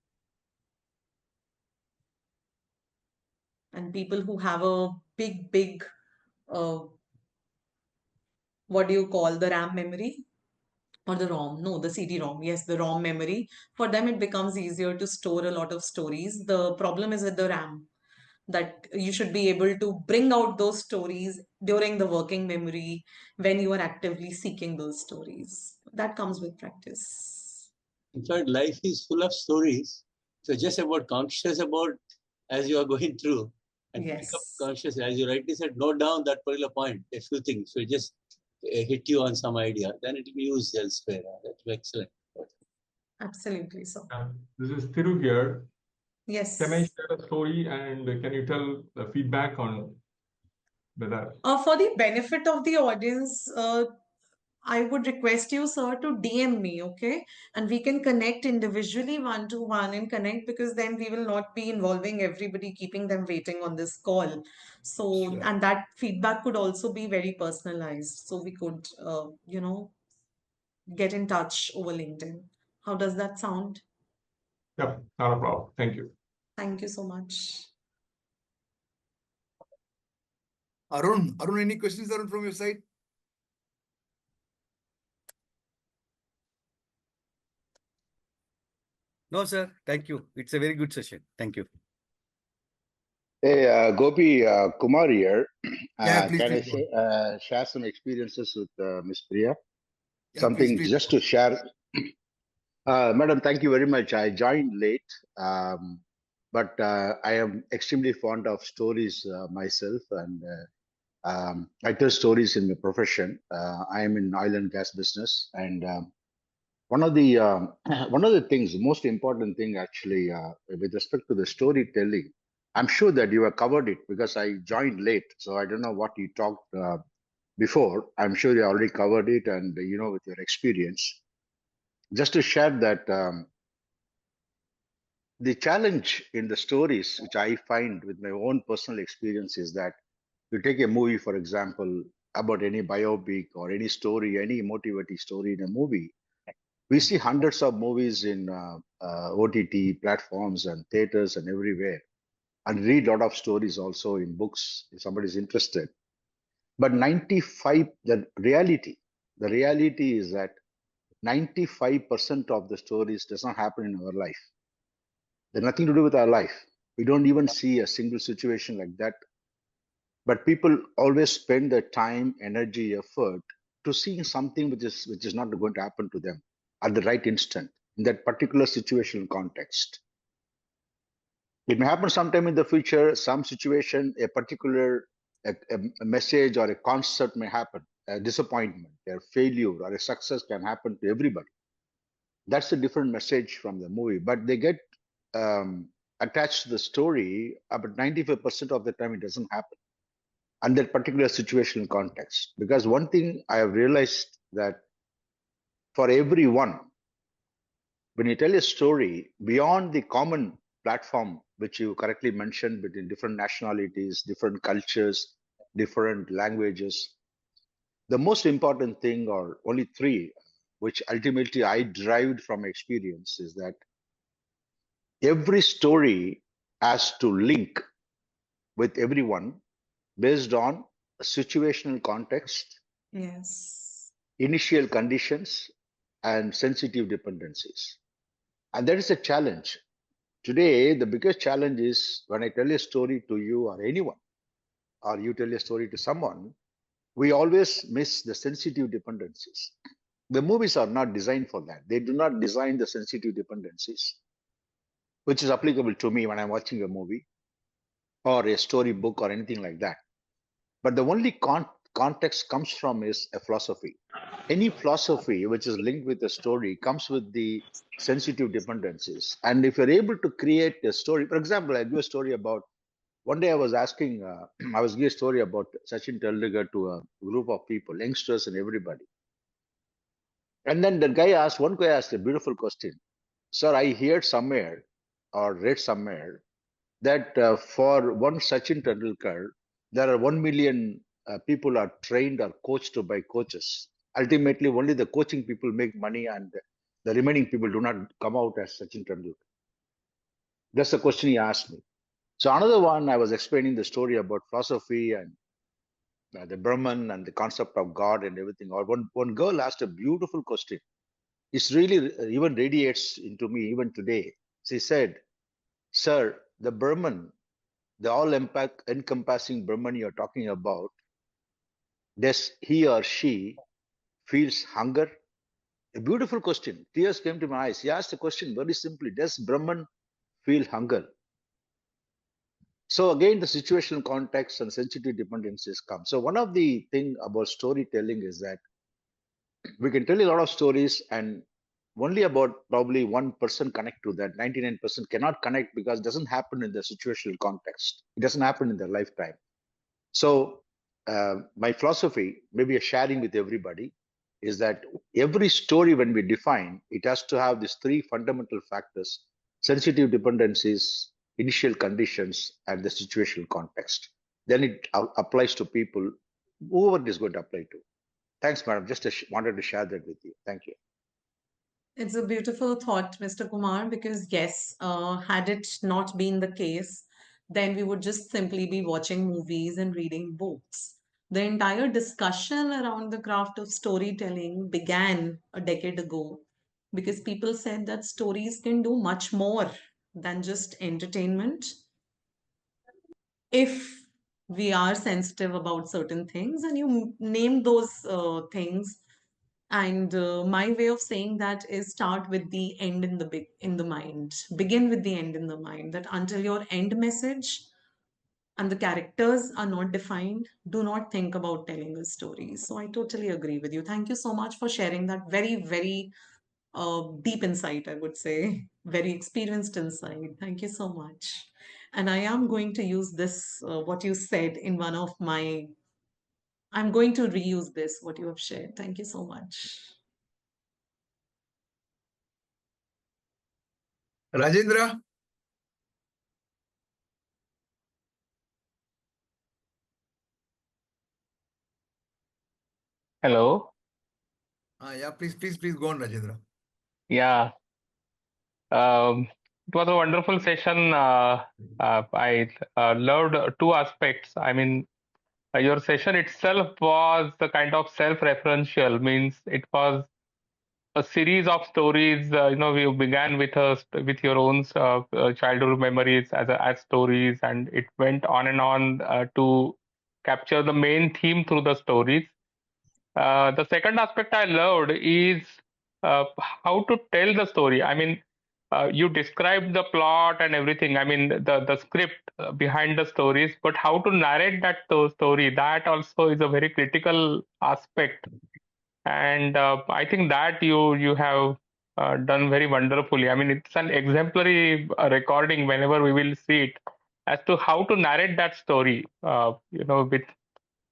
And people who have a big, uh, what do you call, the RAM memory or the ROM? No, the CD-ROM. Yes, the ROM memory. For them, it becomes easier to store a lot of stories. The problem is with the RAM, that you should be able to bring out those stories during the working memory when you are actively seeking those stories. That comes with practice. In fact, life is full of stories. So just about conscious about as you are going through and pick up Yes. conscious, as you rightly said, note down that particular point, a few things. So just hit you on some idea, then it will be used elsewhere. That's excellent. Absolutely so. This is Thiru here. Yes. Can I share a story and can you tell the feedback on whether? For the benefit of the audience, I would request you, sir, to DM me, okay? And we can connect individually one-to-one and connect, because then we will not be involving everybody, keeping them waiting on this call. So, Sure. and that feedback could also be very personalized. So we could, get in touch over LinkedIn. How does that sound? Yep, not a problem. Thank you. Thank you so much. Arun, any questions, Arun, from your side? No, sir. Thank you. It's a very good session. Thank you. Hey, Gopi, Kumar here. Yeah, please, Can I please. share some experiences with Miss Priya? Yeah, Something please. just to share. Madam, thank you very much. I joined late, but I am extremely fond of stories myself, and I tell stories in my profession. I am in oil and gas business, and one of the one of the things, most important thing actually, with respect to the storytelling, I'm sure that you have covered it because I joined late, so I don't know what you talked before. I'm sure you already covered it, and with your experience. Just to share that the challenge in the stories, which I find with my own personal experience, is that you take a movie, for example, about any biopic or any story, any motivating story in a movie. We see hundreds of movies in OTT platforms and theaters and everywhere, and read a lot of stories also in books if somebody is interested. But the reality is that 95% of the stories does not happen in our life. They're nothing to do with our life. We don't even see a single situation like that. But people always spend their time, energy, effort to seeing something which is not going to happen to them at the right instant in that particular situational context. It may happen sometime in the future, some situation, a particular a message or a concept may happen, a disappointment, a failure or a success can happen to everybody. That's a different message from the movie, but they get attached to the story, about 95% of the time it doesn't happen under particular situational context. Because one thing I have realized that for everyone, when you tell a story beyond the common platform, which you correctly mentioned, between different nationalities, different cultures, different languages, the most important thing, or only three, which ultimately I derived from experience, is that every story has to link with everyone based on a situational context, Yes. initial conditions, and sensitive dependencies. And that is a challenge. Today, the biggest challenge is when I tell a story to you or anyone, or you tell a story to someone, we always miss the sensitive dependencies. The movies are not designed for that. They do not design the sensitive dependencies, which is applicable to me when I'm watching a movie or a storybook or anything like that. But the only context comes from is a philosophy. Any philosophy which is linked with a story comes with the sensitive dependencies. And if you're able to create a story, for example, I do a story about, one day I was asking, I was giving a story about Sachin Tendulkar to a group of people, youngsters and everybody. And then one guy asked a beautiful question. Sir, I heard somewhere or read somewhere that for one Sachin Tendulkar, there are 1 million people are trained or coached by coaches. Ultimately, only the coaching people make money and the remaining people do not come out as Sachin Tendulkar. That's the question he asked me. So another one, I was explaining the story about philosophy and the Brahman and the concept of God and everything. Or one girl asked a beautiful question. It really even radiates into me even today. She said, sir, the Brahman, the all-encompassing Brahman you're talking about, does he or she feels hunger? A beautiful question. Tears came to my eyes. He asked the question very simply, does Brahman feel hunger. So again, the situational context and sensitive dependencies come. So one of the thing about storytelling is that we can tell a lot of stories and only about probably 1% connect to that. 99% cannot connect because it doesn't happen in the situational context. It doesn't happen in their lifetime. So my philosophy, maybe a sharing with everybody, is that every story when we define, it has to have these three fundamental factors: sensitive dependencies, initial conditions, and the situational context. Then it applies to people, whoever it is going to apply to. Thanks, madam. Just wanted to share that with you. Thank you. It's a beautiful thought, Mr. Kumar, because yes, had it not been the case, then we would just simply be watching movies and reading books. The entire discussion around the craft of storytelling began a decade ago because people said that stories can do much more than just entertainment if we are sensitive about certain things, and you name those things. And my way of saying that is start with the end in the mind. Begin with the end in the mind. That until your end message and the characters are not defined, do not think about telling a story. So I totally agree with you. Thank you so much for sharing that very, very deep insight, I would say, very experienced insight. Thank you so much. And I am going to use this, what you said, in one of my, I'm going to reuse this, what you have shared. Thank you so much. Rajendra? Hello. Yeah, please go on, Rajendra. Yeah. It was a wonderful session. I loved two aspects. I mean, your session itself was the kind of self-referential, means it was a series of stories. You began with your own childhood memories as stories, and it went on and on to capture the main theme through the stories. The second aspect I loved is how to tell the story. I mean, you described the plot and everything. I mean, the script behind the stories, but how to narrate that story, that also is a very critical aspect. And I think that you have done very wonderfully. I mean, it's an exemplary recording whenever we will see it as to how to narrate that story. With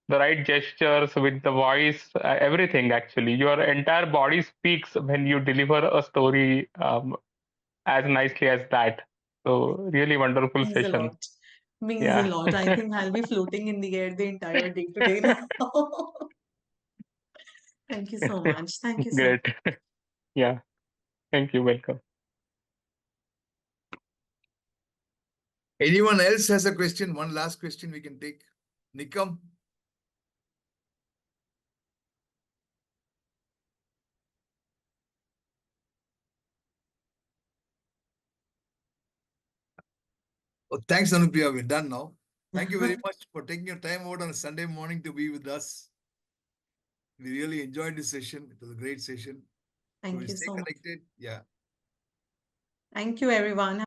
the right gestures, with the voice, everything actually. Your entire body speaks when you deliver a story as nicely as that. So really wonderful Means a session. lot. Means a Yeah. lot. I think I'll be floating in the air the entire day today now. Thank you so much. Thank you so Great. Yeah. Thank you. Welcome. Anyone else has a question? One last question we can take. Nikam? Oh, thanks, Anupriya. We're done now. Thank you very much for taking your time out on a Sunday morning to be with us. We really enjoyed this session. It was a great session. Thank So we you stay so much. connected. Yeah. Thank you, everyone.